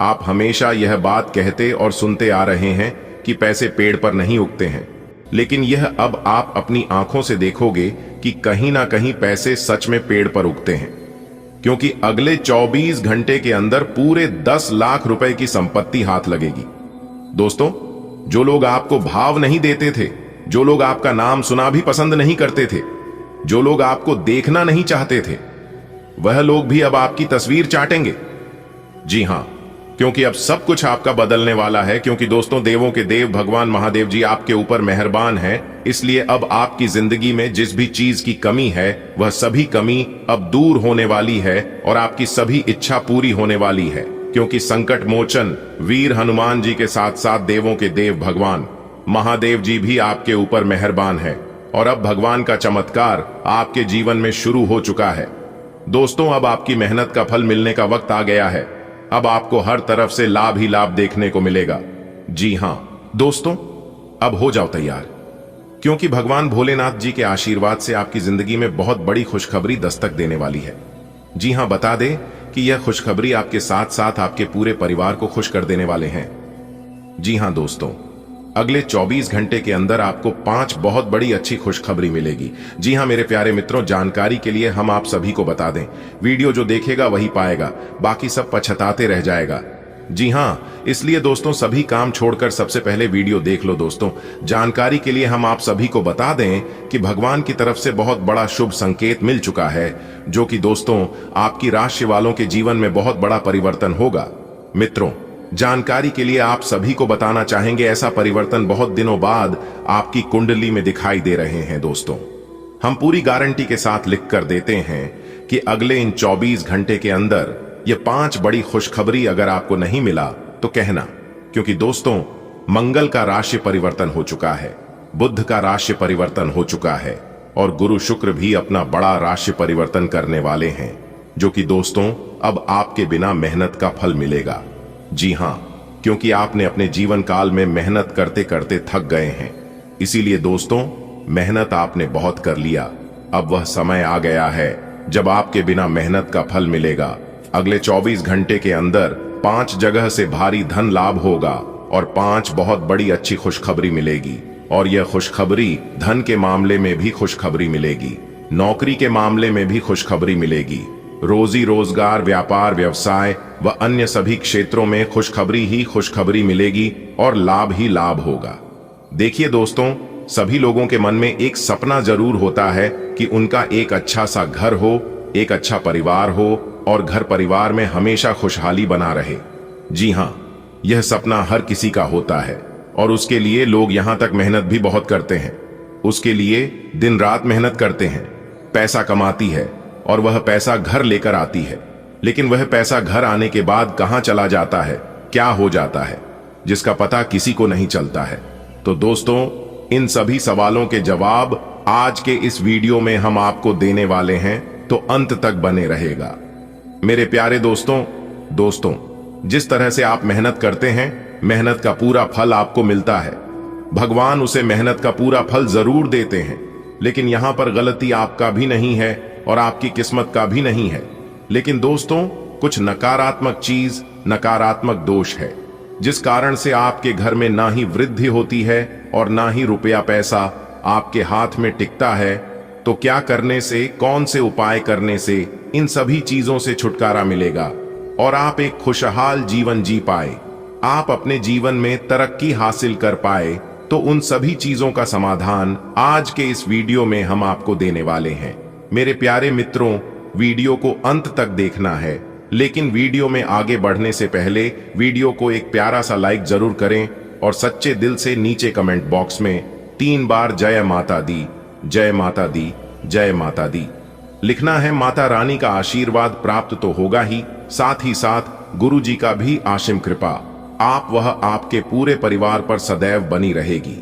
आप हमेशा यह बात कहते और सुनते आ रहे हैं कि पैसे पेड़ पर नहीं उगते हैं, लेकिन यह अब आप अपनी आंखों से देखोगे कि कहीं ना कहीं पैसे सच में पेड़ पर उगते हैं, क्योंकि अगले 24 घंटे के अंदर पूरे 10 लाख रुपए की संपत्ति हाथ लगेगी। दोस्तों, जो लोग आपको भाव नहीं देते थे, जो लोग आपका नाम सुना भी पसंद नहीं करते थे, जो लोग आपको देखना नहीं चाहते थे, वह लोग भी अब आपकी तस्वीर चाटेंगे। जी हां, क्योंकि अब सब कुछ आपका बदलने वाला है, क्योंकि दोस्तों देवों के देव भगवान महादेव जी आपके ऊपर मेहरबान हैं। इसलिए अब आपकी जिंदगी में जिस भी चीज की कमी है वह सभी कमी अब दूर होने वाली है और आपकी सभी इच्छा पूरी होने वाली है, क्योंकि संकट मोचन वीर हनुमान जी के साथ साथ देवों के देव भगवान महादेव जी भी आपके ऊपर मेहरबान है और अब भगवान का चमत्कार आपके जीवन में शुरू हो चुका है। दोस्तों, अब आपकी मेहनत का फल मिलने का वक्त आ गया है। अब आपको हर तरफ से लाभ ही लाभ देखने को मिलेगा। जी हां दोस्तों, अब हो जाओ तैयार, क्योंकि भगवान भोलेनाथ जी के आशीर्वाद से आपकी जिंदगी में बहुत बड़ी खुशखबरी दस्तक देने वाली है। जी हां, बता दें कि यह खुशखबरी आपके साथ साथ आपके पूरे परिवार को खुश कर देने वाले हैं। जी हां दोस्तों, अगले 24 घंटे के अंदर आपको 5 बहुत बड़ी अच्छी खुशखबरी मिलेगी। जी हां मेरे प्यारे मित्रों, जानकारी के लिए हम आप सभी को बता दें, वीडियो जो देखेगा वही पाएगा, बाकी सब पछताते रह जाएगा। जी हां, इसलिए दोस्तों सभी काम छोड़कर सबसे पहले वीडियो देख लो। दोस्तों, जानकारी के लिए हम आप सभी को बता दें कि भगवान की तरफ से बहुत बड़ा शुभ संकेत मिल चुका है, जो कि दोस्तों आपकी राशि वालों के जीवन में बहुत बड़ा परिवर्तन होगा। मित्रों, जानकारी के लिए आप सभी को बताना चाहेंगे, ऐसा परिवर्तन बहुत दिनों बाद आपकी कुंडली में दिखाई दे रहे हैं। दोस्तों, हम पूरी गारंटी के साथ लिख कर देते हैं कि अगले इन 24 घंटे के अंदर ये 5 बड़ी खुशखबरी अगर आपको नहीं मिला तो कहना, क्योंकि दोस्तों मंगल का राशि परिवर्तन हो चुका है, बुध का राशि परिवर्तन हो चुका है और गुरु शुक्र भी अपना बड़ा राशि परिवर्तन करने वाले हैं, जो कि दोस्तों अब आपके बिना मेहनत का फल मिलेगा। जी हां, क्योंकि आपने अपने जीवन काल में मेहनत करते करते थक गए हैं, इसीलिए दोस्तों मेहनत आपने बहुत कर लिया। अब वह समय आ गया है जब आपके बिना मेहनत का फल मिलेगा। अगले 24 घंटे के अंदर 5 जगह से भारी धन लाभ होगा और 5 बहुत बड़ी अच्छी खुशखबरी मिलेगी। और यह खुशखबरी धन के मामले में भी खुशखबरी मिलेगी, नौकरी के मामले में भी खुशखबरी मिलेगी, रोजी रोजगार, व्यापार, व्यवसाय व अन्य सभी क्षेत्रों में खुशखबरी ही खुशखबरी मिलेगी और लाभ ही लाभ होगा। देखिए दोस्तों, सभी लोगों के मन में एक सपना जरूर होता है कि उनका एक अच्छा सा घर हो, एक अच्छा परिवार हो और घर परिवार में हमेशा खुशहाली बना रहे। जी हां, यह सपना हर किसी का होता है और उसके लिए लोग यहां तक मेहनत भी बहुत करते हैं। उसके लिए दिन रात मेहनत करते हैं, पैसा कमाती है, और वह पैसा घर लेकर आती है, लेकिन वह पैसा घर आने के बाद कहां चला जाता है, क्या हो जाता है, जिसका पता किसी को नहीं चलता है। तो दोस्तों, इन सभी सवालों के जवाब आज के इस वीडियो में हम आपको देने वाले हैं, तो अंत तक बने रहेगा। मेरे प्यारे दोस्तों, जिस तरह से आप मेहनत करते हैं, मेहनत का पूरा फल आपको मिलता है। भगवान उसे मेहनत का पूरा फल जरूर देते हैं, लेकिन यहां पर गलती आपका भी नहीं है और आपकी किस्मत का भी नहीं है। लेकिन दोस्तों, कुछ नकारात्मक चीज, नकारात्मक दोष है, जिस कारण से आपके घर में ना ही वृद्धि होती है और ना ही रुपया पैसा आपके हाथ में टिकता है। तो क्या करने से, कौन से उपाय करने से इन सभी चीजों से छुटकारा मिलेगा और आप एक खुशहाल जीवन जी पाए, आप अपने जीवन में तरक्की हासिल कर पाए? तो उन सभी चीजों का समाधान आज के इस वीडियो में हम आपको देने वाले हैं। मेरे प्यारे मित्रों, वीडियो को अंत तक देखना है, लेकिन वीडियो में आगे बढ़ने से पहले वीडियो को एक प्यारा सा लाइक जरूर करें और सच्चे दिल से नीचे कमेंट बॉक्स में 3 बार जय माता दी, जय माता दी, जय माता दी लिखना है। माता रानी का आशीर्वाद प्राप्त तो होगा ही, साथ ही साथ गुरु जी का भी आशीम कृपा आपके पूरे परिवार पर सदैव बनी रहेगी।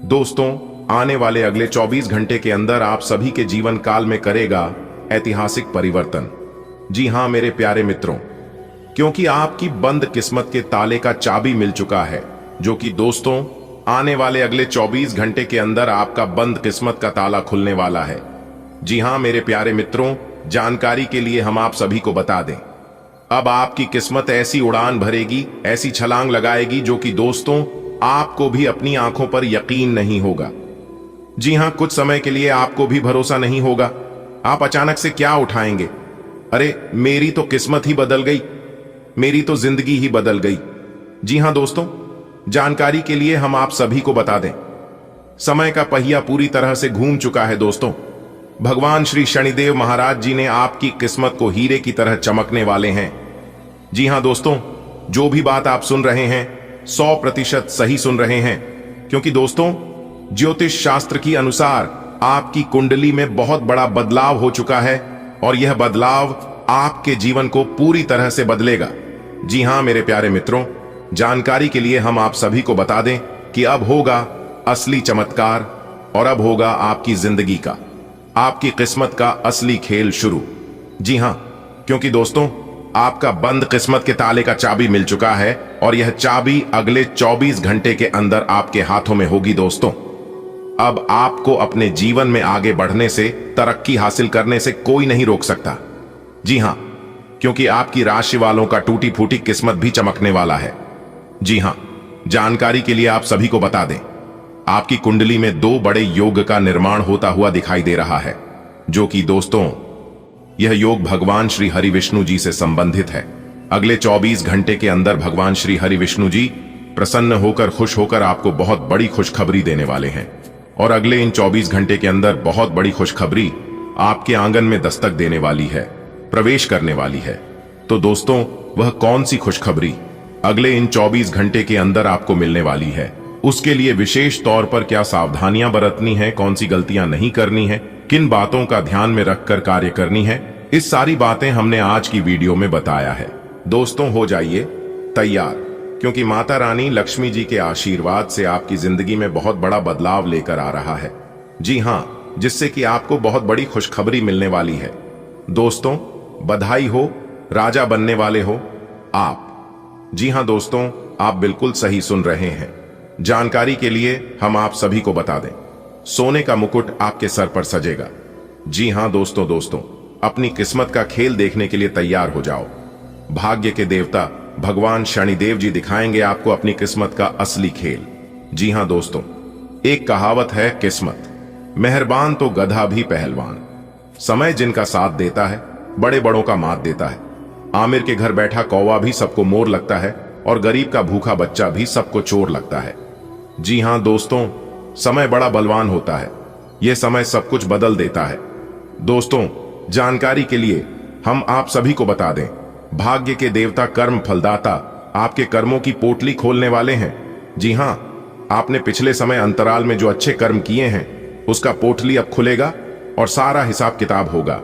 दोस्तों, आने वाले अगले 24 घंटे के अंदर आप सभी के जीवन काल में करेगा ऐतिहासिक परिवर्तन। जी हां मेरे प्यारे मित्रों, क्योंकि आपकी बंद किस्मत के ताले का चाबी मिल चुका है, जो कि दोस्तों आने वाले अगले 24 घंटे के अंदर आपका बंद किस्मत का ताला खुलने वाला है। जी हां मेरे प्यारे मित्रों, जानकारी के लिए हम आप सभी को बता दें, अब आपकी किस्मत ऐसी उड़ान भरेगी, ऐसी छलांग लगाएगी, जो कि दोस्तों आपको भी अपनी आंखों पर यकीन नहीं होगा। जी हां, कुछ समय के लिए आपको भी भरोसा नहीं होगा। आप अचानक से क्या उठाएंगे, अरे मेरी तो किस्मत ही बदल गई, मेरी तो जिंदगी ही बदल गई। जी हां दोस्तों, जानकारी के लिए हम आप सभी को बता दें, समय का पहिया पूरी तरह से घूम चुका है। दोस्तों, भगवान श्री शनिदेव महाराज जी ने आपकी किस्मत को हीरे की तरह चमकने वाले हैं। जी हां दोस्तों, जो भी बात आप सुन रहे हैं 100% सही सुन रहे हैं, क्योंकि दोस्तों ज्योतिष शास्त्र के अनुसार आपकी कुंडली में बहुत बड़ा बदलाव हो चुका है और यह बदलाव आपके जीवन को पूरी तरह से बदलेगा। जी हां मेरे प्यारे मित्रों, जानकारी के लिए हम आप सभी को बता दें कि अब होगा असली चमत्कार और अब होगा आपकी जिंदगी का, आपकी किस्मत का असली खेल शुरू। जी हां, क्योंकि दोस्तों आपका बंद किस्मत के ताले का चाबी मिल चुका है और यह चाबी अगले 24 घंटे के अंदर आपके हाथों में होगी। दोस्तों, अब आपको अपने जीवन में आगे बढ़ने से, तरक्की हासिल करने से कोई नहीं रोक सकता। जी हां, क्योंकि आपकी राशि वालों का टूटी फूटी किस्मत भी चमकने वाला है। जी हां, जानकारी के लिए आप सभी को बता दें, आपकी कुंडली में 2 बड़े योग का निर्माण होता हुआ दिखाई दे रहा है, जो कि दोस्तों यह योग भगवान श्री हरि विष्णु जी से संबंधित है। अगले 24 घंटे के अंदर भगवान श्री हरि विष्णु जी प्रसन्न होकर, खुश होकर आपको बहुत बड़ी खुशखबरी देने वाले हैं और अगले इन 24 घंटे के अंदर बहुत बड़ी खुशखबरी आपके आंगन में दस्तक देने वाली है, प्रवेश करने वाली है। तो दोस्तों, वह कौन सी खुशखबरी अगले इन 24 घंटे के अंदर आपको मिलने वाली है, उसके लिए विशेष तौर पर क्या सावधानियां बरतनी है, कौन सी गलतियां नहीं करनी है, किन बातों का ध्यान में रखकर कार्य करनी है, इस सारी बातें हमने आज की वीडियो में बताया है। दोस्तों, हो जाइए तैयार, क्योंकि माता रानी लक्ष्मी जी के आशीर्वाद से आपकी जिंदगी में बहुत बड़ा बदलाव लेकर आ रहा है। जी हां, जिससे कि आपको बहुत बड़ी खुशखबरी मिलने वाली है। दोस्तों, बधाई हो, राजा बनने वाले हो आप। जी हां दोस्तों, आप बिल्कुल सही सुन रहे हैं। जानकारी के लिए हम आप सभी को बता दें, सोने का मुकुट आपके सर पर सजेगा। जी हां दोस्तों, अपनी किस्मत का खेल देखने के लिए तैयार हो जाओ। भाग्य के देवता भगवान शनिदेव जी दिखाएंगे आपको अपनी किस्मत का असली खेल। जी हां दोस्तों, एक कहावत है, किस्मत मेहरबान तो गधा भी पहलवान। समय जिनका साथ देता है, बड़े बड़ों का मात देता है। आमिर के घर बैठा कौवा भी सबको मोर लगता है और गरीब का भूखा बच्चा भी सबको चोर लगता है। जी हां दोस्तों, समय बड़ा बलवान होता है, यह समय सब कुछ बदल देता है। दोस्तों, जानकारी के लिए हम आप सभी को बता दें, भाग्य के देवता कर्म फलदाता आपके कर्मों की पोटली खोलने वाले हैं। जी हां, आपने पिछले समय अंतराल में जो अच्छे कर्म किए हैं, उसका पोटली अब खुलेगा और सारा हिसाब किताब होगा।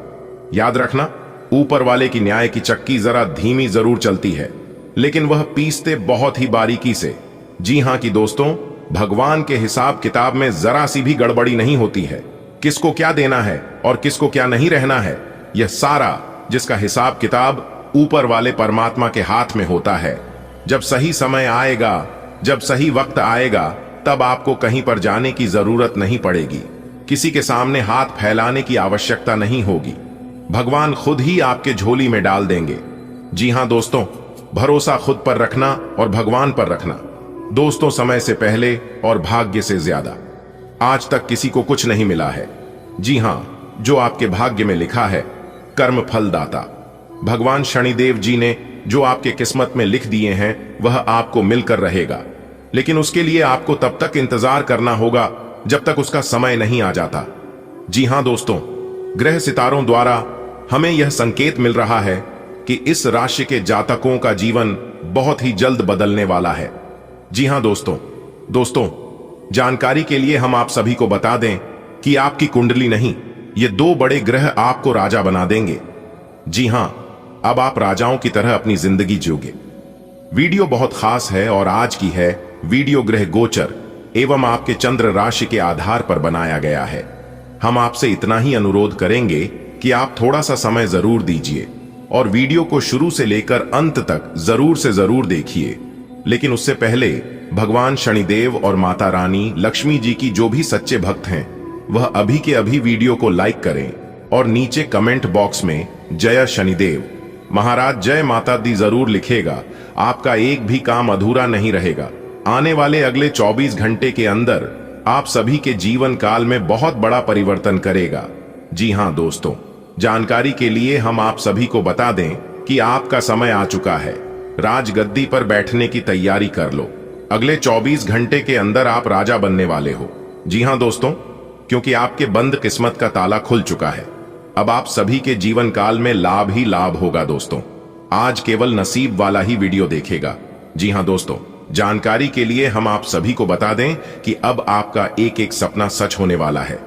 याद रखना, ऊपर वाले की न्याय की चक्की जरा धीमी जरूर चलती है, लेकिन वह पीसते बहुत ही बारीकी से। जी हां कि दोस्तों, भगवान के हिसाब किताब में जरा सी भी गड़बड़ी नहीं होती है। किसको क्या देना है और किसको क्या नहीं रहना है, यह सारा जिसका हिसाब किताब ऊपर वाले परमात्मा के हाथ में होता है। जब सही समय आएगा, जब सही वक्त आएगा, तब आपको कहीं पर जाने की जरूरत नहीं पड़ेगी, किसी के सामने हाथ फैलाने की आवश्यकता नहीं होगी। भगवान खुद ही आपके झोली में डाल देंगे। जी हां दोस्तों, भरोसा खुद पर रखना और भगवान पर रखना। दोस्तों, समय से पहले और भाग्य से ज्यादा आज तक किसी को कुछ नहीं मिला है। जी हां, जो आपके भाग्य में लिखा है, कर्म फल दाता भगवान शनिदेव जी ने जो आपके किस्मत में लिख दिए हैं, वह आपको मिलकर रहेगा। लेकिन उसके लिए आपको तब तक इंतजार करना होगा जब तक उसका समय नहीं आ जाता। जी हां दोस्तों, ग्रह सितारों द्वारा हमें यह संकेत मिल रहा है कि इस राशि के जातकों का जीवन बहुत ही जल्द बदलने वाला है। जी हां दोस्तों, जानकारी के लिए हम आप सभी को बता दें कि आपकी कुंडली नहीं, ये दो बड़े ग्रह आपको राजा बना देंगे। जी हां, अब आप राजाओं की तरह अपनी जिंदगी जियोगे। वीडियो बहुत खास है और आज की है वीडियो ग्रह गोचर एवं आपके चंद्र राशि के आधार पर बनाया गया है। हम आपसे इतना ही अनुरोध करेंगे कि आप थोड़ा सा समय जरूर दीजिए और वीडियो को शुरू से लेकर अंत तक जरूर से जरूर देखिए। लेकिन उससे पहले भगवान शनिदेव और माता रानी लक्ष्मी जी की जो भी सच्चे भक्त हैं, वह अभी के अभी वीडियो को लाइक करें और नीचे कमेंट बॉक्स में जय शनिदेव महाराज जय माता दी जरूर लिखेगा। आपका एक भी काम अधूरा नहीं रहेगा। आने वाले अगले 24 घंटे के अंदर आप सभी के जीवन काल में बहुत बड़ा परिवर्तन करेगा। जी हां दोस्तों, जानकारी के लिए हम आप सभी को बता दें कि आपका समय आ चुका है। राजगद्दी पर बैठने की तैयारी कर लो। अगले 24 घंटे के अंदर आप राजा बनने वाले हो। जी हां दोस्तों, क्योंकि आपके बंद किस्मत का ताला खुल चुका है। अब आप सभी के जीवन काल में लाभ ही लाभ होगा दोस्तों। आज केवल नसीब वाला ही वीडियो देखेगा। जी हां दोस्तों, जानकारी के लिए हम आप सभी को बता दें कि अब आपका एक एक सपना सच होने वाला है।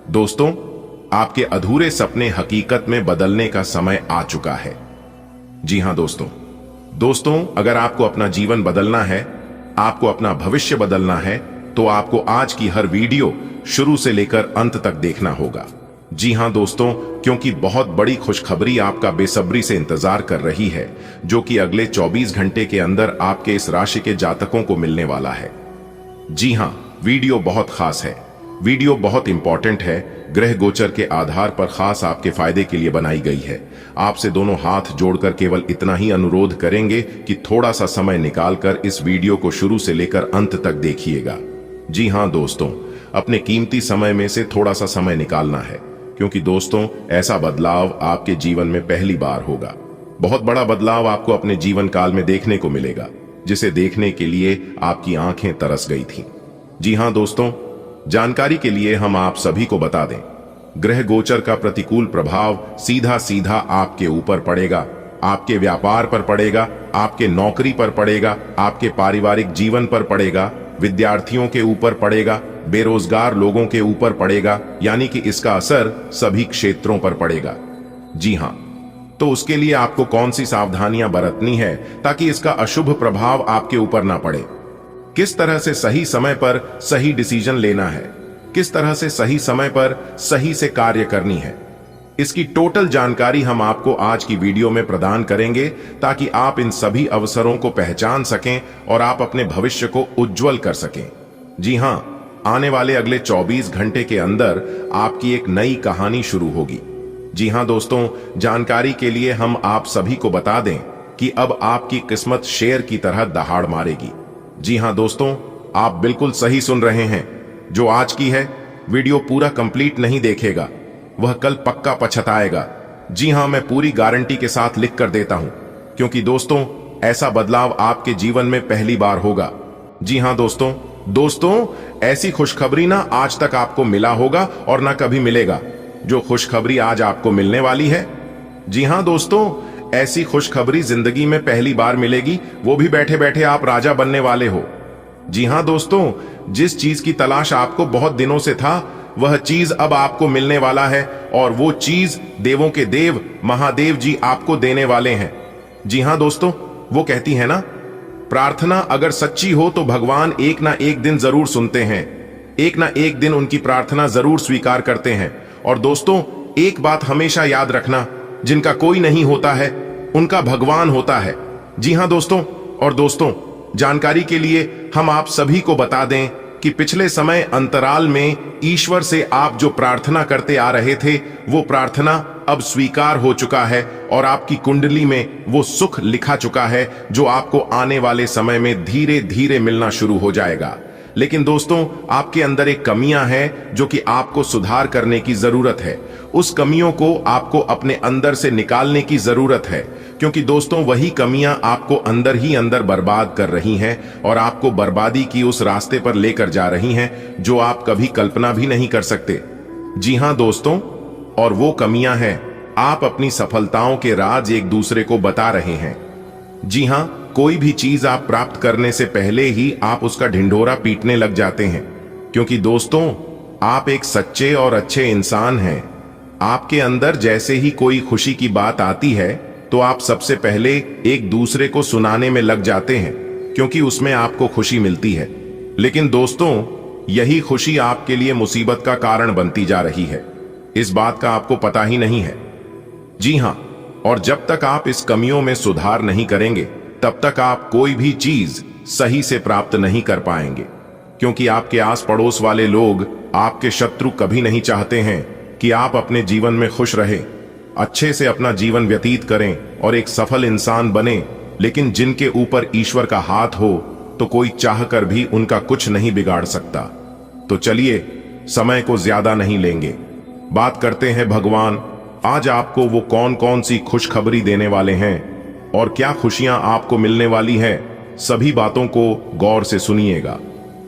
दोस्तों, आपके अधूरे सपने हकीकत में बदलने का समय आ चुका है। जी हां दोस्तों, अगर आपको अपना जीवन बदलना है, आपको अपना भविष्य बदलना है, तो आपको आज की हर वीडियो शुरू से लेकर अंत तक देखना होगा। जी हां दोस्तों, क्योंकि बहुत बड़ी खुशखबरी आपका बेसब्री से इंतजार कर रही है, जो कि अगले 24 घंटे के अंदर आपके इस राशि के जातकों को मिलने वाला है। जी हां, वीडियो बहुत खास है, वीडियो बहुत इंपॉर्टेंट है। ग्रह गोचर के आधार पर खास आपके फायदे के लिए बनाई गई है। आपसे दोनों हाथ जोड़कर केवल इतना ही अनुरोध करेंगे कि थोड़ा सा समय निकालकर इस वीडियो को शुरू से लेकर अंत तक देखिएगा। जी हां दोस्तों, अपने कीमती समय में से थोड़ा सा समय निकालना है, क्योंकि दोस्तों ऐसा बदलाव आपके जीवन में पहली बार होगा। बहुत बड़ा बदलाव आपको अपने जीवन काल में देखने को मिलेगा, जिसे देखने के लिए आपकी आंखें तरस गई थीं। जी हां दोस्तों, जानकारी के लिए हम आप सभी को बता दें, ग्रह गोचर का प्रतिकूल प्रभाव सीधा सीधा आपके ऊपर पड़ेगा, आपके व्यापार पर पड़ेगा, आपके नौकरी पर पड़ेगा, आपके पारिवारिक जीवन पर पड़ेगा, विद्यार्थियों के ऊपर पड़ेगा, बेरोजगार लोगों के ऊपर पड़ेगा, यानी कि इसका असर सभी क्षेत्रों पर पड़ेगा। जी हां, तो उसके लिए आपको कौन सी सावधानियां बरतनी है ताकि इसका अशुभ प्रभाव आपके ऊपर ना पड़े? किस तरह से सही समय पर सही डिसीजन लेना है, किस तरह से सही समय पर सही से कार्य करनी है, इसकी टोटल जानकारी हम आपको आज की वीडियो में प्रदान करेंगे, ताकि आप इन सभी अवसरों को पहचान सकें और आप अपने भविष्य को उज्जवल कर सकें। जी हां, आने वाले अगले 24 घंटे के अंदर आपकी एक नई कहानी शुरू होगी। जी हां दोस्तों, जानकारी के लिए हम आप सभी को बता दें कि अब आपकी किस्मत शेर की तरह दहाड़ मारेगी। जी हां दोस्तों, आप बिल्कुल सही सुन रहे हैं। जो आज की है वीडियो पूरा कंप्लीट नहीं देखेगा, वह कल पक्का पछताएगा। जी हां, मैं पूरी गारंटी के साथ लिख कर देता हूं, क्योंकि दोस्तों ऐसा बदलाव आपके जीवन में पहली बार होगा। जी हां दोस्तों, ऐसी खुशखबरी ना आज तक आपको मिला होगा और ना कभी मिलेगा, जो खुशखबरी आज आपको मिलने वाली है। जी हां दोस्तों, ऐसी खुशखबरी जिंदगी में पहली बार मिलेगी, वो भी बैठे बैठे आप राजा बनने वाले हो। जी हां दोस्तों, जिस चीज की तलाश आपको बहुत दिनों से था, वह चीज अब आपको मिलने वाला है और वो चीज देवों के देव महादेव जी आपको देने वाले हैं। जी हां दोस्तों, वो कहती है ना, प्रार्थना अगर सच्ची हो तो भगवान एक ना एक दिन जरूर सुनते हैं, एक ना एक दिन उनकी प्रार्थना जरूर स्वीकार करते हैं। और दोस्तों, एक बात हमेशा याद रखना, जिनका कोई नहीं होता है उनका भगवान होता है। जी हां दोस्तों, और दोस्तों जानकारी के लिए हम आप सभी को बता दें कि पिछले समय अंतराल में ईश्वर से आप जो प्रार्थना करते आ रहे थे वो प्रार्थना अब स्वीकार हो चुका है और आपकी कुंडली में वो सुख लिखा चुका है जो आपको आने वाले समय में धीरे धीरे मिलना शुरू हो जाएगा। लेकिन दोस्तों, आपके अंदर एक कमियां हैं जो कि आपको सुधार करने की जरूरत है। उस कमियों को आपको अपने अंदर से निकालने की जरूरत है, क्योंकि दोस्तों वही कमियां आपको अंदर ही अंदर बर्बाद कर रही हैं और आपको बर्बादी की उस रास्ते पर लेकर जा रही हैं जो आप कभी कल्पना भी नहीं कर सकते। जी हां दोस्तों, और वो कमियां हैं, आप अपनी सफलताओं के राज एक दूसरे को बता रहे हैं। जी हां, कोई भी चीज आप प्राप्त करने से पहले ही आप उसका ढिंढोरा पीटने लग जाते हैं, क्योंकि दोस्तों आप एक सच्चे और अच्छे इंसान हैं। आपके अंदर जैसे ही कोई खुशी की बात आती है तो आप सबसे पहले एक दूसरे को सुनाने में लग जाते हैं, क्योंकि उसमें आपको खुशी मिलती है। लेकिन दोस्तों, यही खुशी आपके लिए मुसीबत का कारण बनती जा रही है। इस बात का आपको पता ही नहीं है। जी हां, और जब तक आप इस कमियों में सुधार नहीं करेंगे तब तक आप कोई भी चीज सही से प्राप्त नहीं कर पाएंगे, क्योंकि आपके आस पड़ोस वाले लोग, आपके शत्रु कभी नहीं चाहते हैं कि आप अपने जीवन में खुश रहें, अच्छे से अपना जीवन व्यतीत करें और एक सफल इंसान बने। लेकिन जिनके ऊपर ईश्वर का हाथ हो तो कोई चाहकर भी उनका कुछ नहीं बिगाड़ सकता। तो चलिए समय को ज्यादा नहीं लेंगे, बात करते हैं भगवान आज आपको वो कौन कौन सी खुशखबरी देने वाले हैं और क्या खुशियां आपको मिलने वाली हैं। सभी बातों को गौर से सुनिएगा।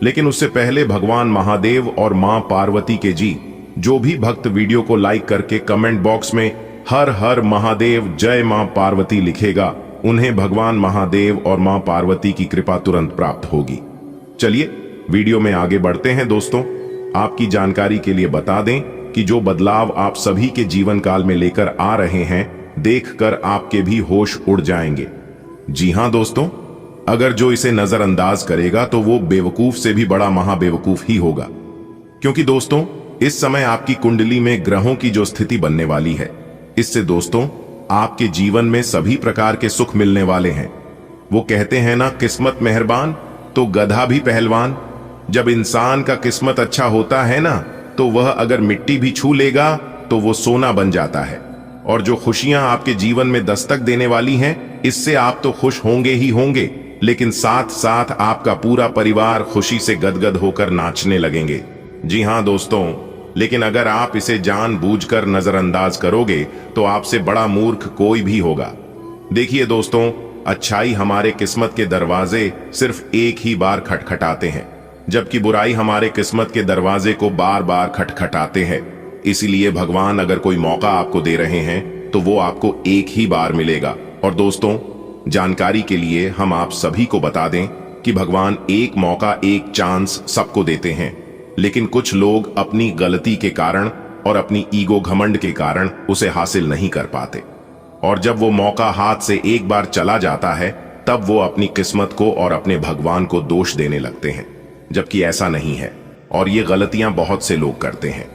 लेकिन उससे पहले भगवान महादेव और मां पार्वती के जी जो भी भक्त वीडियो को लाइक करके कमेंट बॉक्स में हर हर महादेव जय मां पार्वती लिखेगा, उन्हें भगवान महादेव और मां पार्वती की कृपा तुरंत प्राप्त होगी। चलिए वीडियो में आगे बढ़ते हैं। दोस्तों, आपकी जानकारी के लिए बता दें कि जो बदलाव आप सभी के जीवन काल में लेकर आ रहे हैं, देखकर आपके भी होश उड़ जाएंगे। जी हां दोस्तों, अगर जो इसे नजरअंदाज करेगा तो वो बेवकूफ से भी बड़ा महाबेवकूफ ही होगा, क्योंकि दोस्तों इस समय आपकी कुंडली में ग्रहों की जो स्थिति बनने वाली है, इससे दोस्तों आपके जीवन में सभी प्रकार के सुख मिलने वाले हैं। वो कहते हैं ना, किस्मत मेहरबान तो गधा भी पहलवान। जब इंसान का किस्मत अच्छा होता है ना, तो वह अगर मिट्टी भी छू लेगा तो वो सोना बन जाता है। और जो खुशियां आपके जीवन में दस्तक देने वाली हैं, इससे आप तो खुश होंगे ही होंगे, लेकिन साथ साथ आपका पूरा परिवार खुशी से गदगद होकर नाचने लगेंगे। जी हां दोस्तों, लेकिन अगर आप इसे जानबूझकर नजरअंदाज करोगे तो आपसे बड़ा मूर्ख कोई भी होगा। देखिए दोस्तों, अच्छाई हमारे किस्मत के दरवाजे सिर्फ एक ही बार खटखटाते हैं, जबकि बुराई हमारे किस्मत के दरवाजे को बार बार खटखटाते हैं। इसीलिए भगवान अगर कोई मौका आपको दे रहे हैं तो वो आपको एक ही बार मिलेगा। और दोस्तों, जानकारी के लिए हम आप सभी को बता दें कि भगवान एक मौका, एक चांस सबको देते हैं, लेकिन कुछ लोग अपनी गलती के कारण और अपनी ईगो घमंड के कारण उसे हासिल नहीं कर पाते। और जब वो मौका हाथ से एक बार चला जाता है, तब वो अपनी किस्मत को और अपने भगवान को दोष देने लगते हैं, जबकि ऐसा नहीं है। और ये गलतियां बहुत से लोग करते हैं।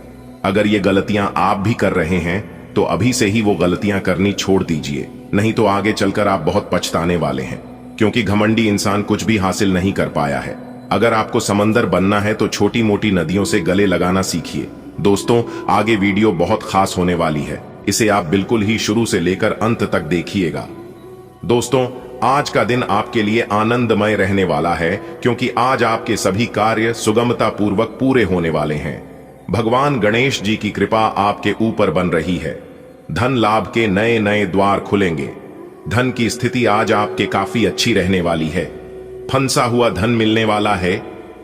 अगर ये गलतियां आप भी कर रहे हैं तो अभी से ही वो गलतियां करनी छोड़ दीजिए, नहीं तो आगे चलकर आप बहुत पछताने वाले हैं, क्योंकि घमंडी इंसान कुछ भी हासिल नहीं कर पाया है। अगर आपको समंदर बनना है तो छोटी मोटी नदियों से गले लगाना सीखिए। दोस्तों, आगे वीडियो बहुत खास होने वाली है, इसे आप बिल्कुल ही शुरू से लेकर अंत तक देखिएगा। दोस्तों, आज का दिन आपके लिए आनंदमय रहने वाला है, क्योंकि आज आपके सभी कार्य सुगमता पूर्वक पूरे होने वाले हैं। भगवान गणेश जी की कृपा आपके ऊपर बन रही है। धन लाभ के नए नए द्वार खुलेंगे। धन की स्थिति आज आपके काफी अच्छी रहने वाली है। फंसा हुआ धन मिलने वाला है।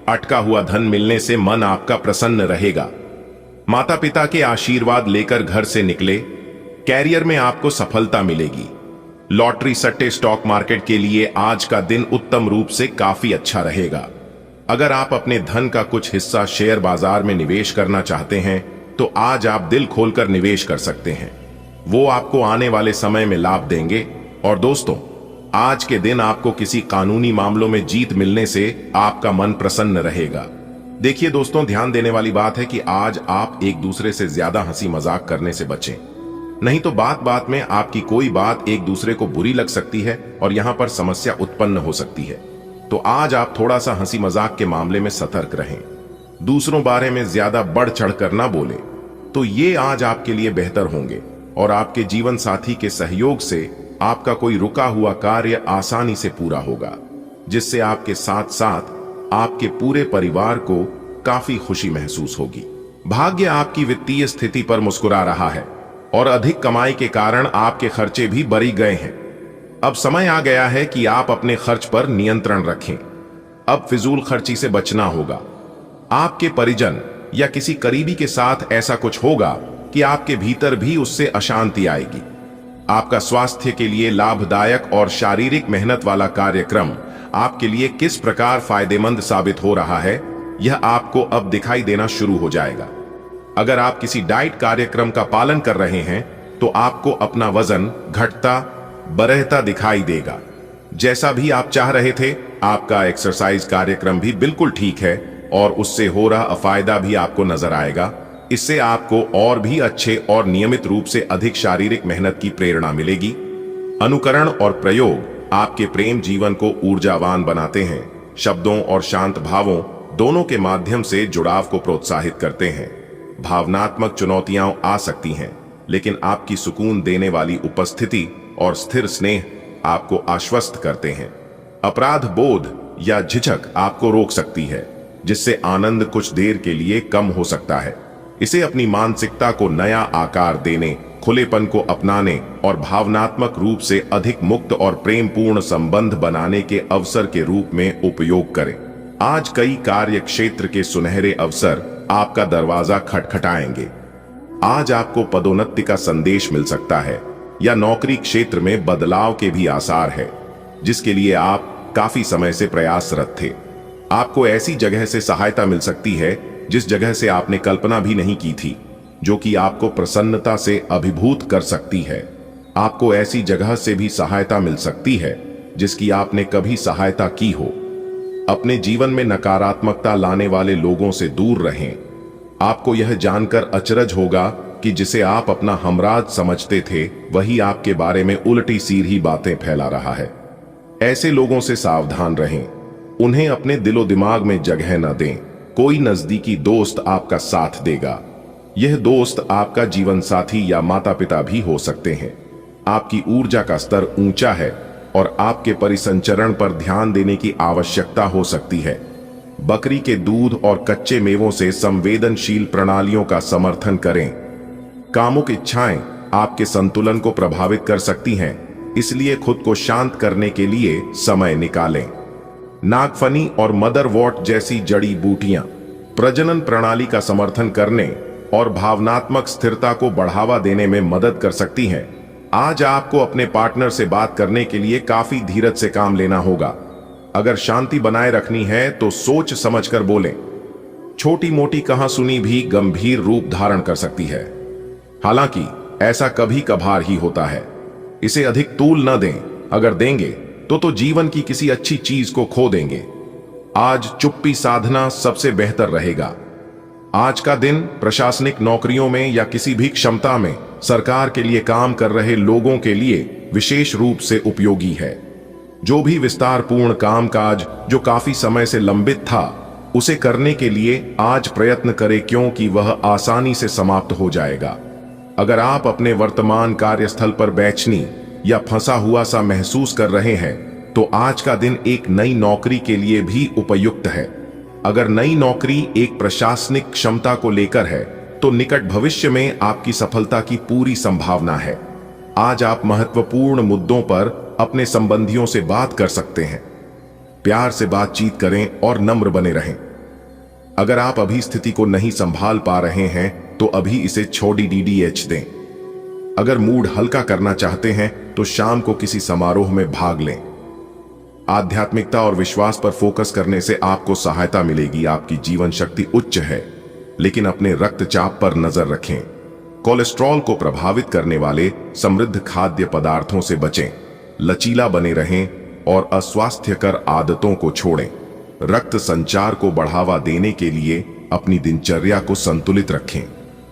अटका हुआ धन मिलने से मन आपका प्रसन्न रहेगा। माता पिता के आशीर्वाद लेकर घर से निकले। कैरियर में आपको सफलता मिलेगी। लॉटरी, सट्टे, स्टॉक मार्केट के लिए आज का दिन उत्तम रूप से काफी अच्छा रहेगा। अगर आप अपने धन का कुछ हिस्सा शेयर बाजार में निवेश करना चाहते हैं तो आज आप दिल खोलकर निवेश कर सकते हैं। वो आपको आने वाले समय में लाभ देंगे। और दोस्तों, आज के दिन आपको किसी कानूनी मामलों में जीत मिलने से आपका मन प्रसन्न रहेगा। देखिए दोस्तों, ध्यान देने वाली बात है कि आज आप एक दूसरे से ज्यादा हंसी मजाक करने से बचें, नहीं तो बात बात में आपकी कोई बात एक दूसरे को बुरी लग सकती है और यहां पर समस्या उत्पन्न हो सकती है। तो आज आप थोड़ा सा हंसी मजाक के मामले में सतर्क रहें, दूसरों बारे में ज्यादा बढ़ चढ़ कर ना बोले, तो ये आज आपके लिए बेहतर होंगे। और आपके जीवन साथी के सहयोग से आपका कोई रुका हुआ कार्य आसानी से पूरा होगा, जिससे आपके साथ साथ आपके पूरे परिवार को काफी खुशी महसूस होगी। भाग्य आपकी वित्तीय स्थिति पर मुस्कुरा रहा है और अधिक कमाई के कारण आपके खर्चे भी बढ़ गए हैं। अब समय आ गया है कि आप अपने खर्च पर नियंत्रण रखें। अब फिजूल खर्ची से बचना होगा। आपके परिजन या किसी करीबी के साथ ऐसा कुछ होगा कि आपके भीतर भी उससे अशांति आएगी। आपका स्वास्थ्य के लिए लाभदायक और शारीरिक मेहनत वाला कार्यक्रम आपके लिए किस प्रकार फायदेमंद साबित हो रहा है, यह आपको अब दिखाई देना शुरू हो जाएगा। अगर आप किसी डाइट कार्यक्रम का पालन कर रहे हैं तो आपको अपना वजन घटता बढ़ता दिखाई देगा। जैसा भी आप चाह रहे थे, आपका एक्सरसाइज कार्यक्रम भी बिल्कुल ठीक है और उससे हो रहा फायदा भी आपको नजर आएगा। इससे आपको और भी अच्छे और नियमित रूप से अधिक शारीरिक मेहनत की प्रेरणा मिलेगी। अनुकरण और प्रयोग आपके प्रेम जीवन को ऊर्जावान बनाते हैं। शब्दों और शांत भावों दोनों के माध्यम से जुड़ाव को प्रोत्साहित करते हैं। भावनात्मक चुनौतियां आ सकती हैं, लेकिन आपकी सुकून देने वाली उपस्थिति और स्थिर स्नेह आपको आश्वस्त करते हैं। अपराध बोध या झिझक आपको रोक सकती है, जिससे आनंद कुछ देर के लिए कम हो सकता है। इसे अपनी मानसिकता को नया आकार देने, खुलेपन को अपनाने और भावनात्मक रूप से अधिक मुक्त और प्रेमपूर्ण संबंध बनाने के अवसर के रूप में उपयोग करें। आज कई कार्य क्षेत्र के सुनहरे अवसर आपका दरवाजा खटखटाएंगे। आज आपको पदोन्नति का संदेश मिल सकता है या नौकरी क्षेत्र में बदलाव के भी आसार है, जिसके लिए आप काफी समय से प्रयासरत थे। आपको ऐसी जगह से सहायता मिल सकती है जिस जगह से आपने कल्पना भी नहीं की थी, जो कि आपको प्रसन्नता से अभिभूत कर सकती है। आपको ऐसी जगह से भी सहायता मिल सकती है जिसकी आपने कभी सहायता की हो। अपने जीवन में नकारात्मकता लाने वाले लोगों से दूर रहें। आपको यह जानकर अचरज होगा कि जिसे आप अपना हमराज समझते थे, वही आपके बारे में उल्टी सीधी बातें फैला रहा है। ऐसे लोगों से सावधान रहें, उन्हें अपने दिलो दिमाग में जगह न दें। कोई नजदीकी दोस्त आपका साथ देगा। यह दोस्त आपका जीवन साथी या माता पिता भी हो सकते हैं। आपकी ऊर्जा का स्तर ऊंचा है और आपके परिसंचरण पर ध्यान देने की आवश्यकता हो सकती है। बकरी के दूध और कच्चे मेवों से संवेदनशील प्रणालियों का समर्थन करें। कामुक इच्छाएं आपके संतुलन को प्रभावित कर सकती हैं, इसलिए खुद को शांत करने के लिए समय निकालें। नागफनी और मदरवॉट जैसी जड़ी बूटियां प्रजनन प्रणाली का समर्थन करने और भावनात्मक स्थिरता को बढ़ावा देने में मदद कर सकती हैं। आज आपको अपने पार्टनर से बात करने के लिए काफी धीरज से काम लेना होगा। अगर शांति बनाए रखनी है तो सोच समझकर बोलें। छोटी मोटी कहासुनी भी गंभीर रूप धारण कर सकती है। हालांकि ऐसा कभी कभार ही होता है। इसे अधिक तूल न दें। अगर देंगे तो जीवन की किसी अच्छी चीज को खो देंगे। आज चुप्पी साधना सबसे बेहतर रहेगा। आज का दिन प्रशासनिक नौकरियों में या किसी भी क्षमता में सरकार के लिए काम कर रहे लोगों के लिए विशेष रूप से उपयोगी है। जो भी विस्तारपूर्ण कामकाज जो काफी समय से लंबित था, उसे करने के लिए आज प्रयत्न करें, क्योंकि वह आसानी से समाप्त हो जाएगा। अगर आप अपने वर्तमान कार्यस्थल पर बेचैनी या फंसा हुआ सा महसूस कर रहे हैं, तो आज का दिन एक नई नौकरी के लिए भी उपयुक्त है। अगर नई नौकरी एक प्रशासनिक क्षमता को लेकर है, तो निकट भविष्य में आपकी सफलता की पूरी संभावना है। आज आप महत्वपूर्ण मुद्दों पर अपने संबंधियों से बात कर सकते हैं। प्यार से बातचीत करें और नम्र बने रहें। अगर आप अभी स्थिति को नहीं संभाल पा रहे हैं, तो अभी इसे छोड़ी DDH दें। अगर मूड हल्का करना चाहते हैं तो शाम को किसी समारोह में भाग लें। आध्यात्मिकता और विश्वास पर फोकस करने से आपको सहायता मिलेगी। आपकी जीवन शक्ति उच्च है, लेकिन अपने रक्तचाप पर नजर रखें। कोलेस्ट्रॉल को प्रभावित करने वाले समृद्ध खाद्य पदार्थों से बचें, लचीला बने रहें और अस्वास्थ्यकर आदतों को छोड़ें। रक्त संचार को बढ़ावा देने के लिए अपनी दिनचर्या को संतुलित रखें।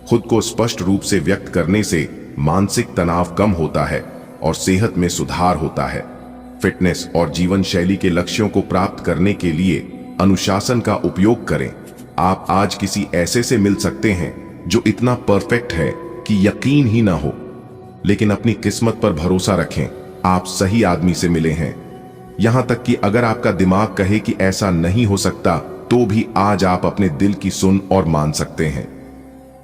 खुद को स्पष्ट रूप से व्यक्त करने से मानसिक तनाव कम होता है और सेहत में सुधार होता है। फिटनेस और जीवन शैली के लक्ष्यों को प्राप्त करने के लिए अनुशासन का उपयोग करें। आप आज किसी ऐसे से मिल सकते हैं जो इतना परफेक्ट है कि यकीन ही ना हो, लेकिन अपनी किस्मत पर भरोसा रखें, आप सही आदमी से मिले हैं। यहां तक कि अगर आपका दिमाग कहे कि ऐसा नहीं हो सकता, तो भी आज आप अपने दिल की सुन और मान सकते हैं।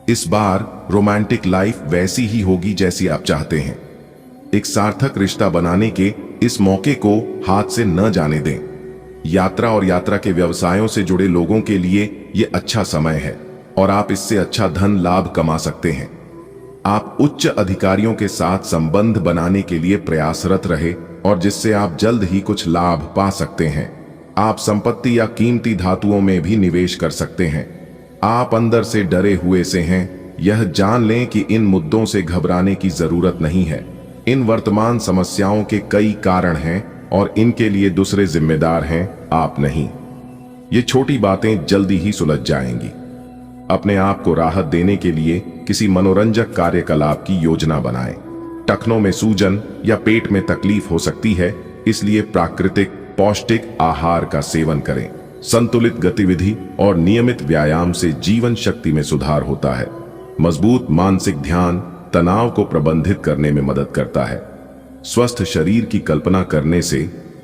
इस बार रोमांटिक लाइफ वैसी ही होगी जैसी आप चाहते हैं। एक सार्थक रिश्ता बनाने के इस मौके को हाथ से न जाने दें। यात्रा और यात्रा के व्यवसायों से जुड़े लोगों के लिए यह अच्छा समय है और आप इससे अच्छा धन लाभ कमा सकते हैं। आप उच्च अधिकारियों के साथ संबंध बनाने के लिए प्रयासरत रहे और जिससे आप जल्द ही कुछ लाभ पा सकते हैं। आप संपत्ति या कीमती धातुओं में भी निवेश कर सकते हैं। आप अंदर से डरे हुए से हैं, यह जान लें कि इन मुद्दों से घबराने की जरूरत नहीं है। इन वर्तमान समस्याओं के कई कारण हैं और इनके लिए दूसरे जिम्मेदार हैं, आप नहीं। ये छोटी बातें जल्दी ही सुलझ जाएंगी। अपने आप को राहत देने के लिए किसी मनोरंजक कार्यकलाप की योजना बनाएं। टखनों में सूजन या पेट में तकलीफ हो सकती है, इसलिए प्राकृतिक पौष्टिक आहार का सेवन करें। संतुलित गतिविधि और नियमित व्यायाम से जीवन शक्ति में सुधार होता है। मजबूत मानसिक ध्यान तनाव को प्रबंधित करने में मदद करता है। स्वस्थ शरीर की कल्पना करने से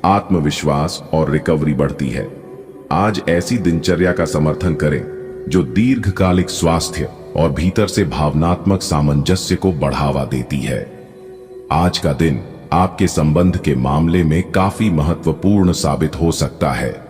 आत्मविश्वास और रिकवरी बढ़ती है। आज ऐसी दिनचर्या का समर्थन करें जो दीर्घकालिक स्वास्थ्य और भीतर से भावनात्मक सामंजस्य को बढ़ावा देती है। आज का दिन आपके संबंध के मामले में काफी महत्वपूर्ण साबित हो सकता है।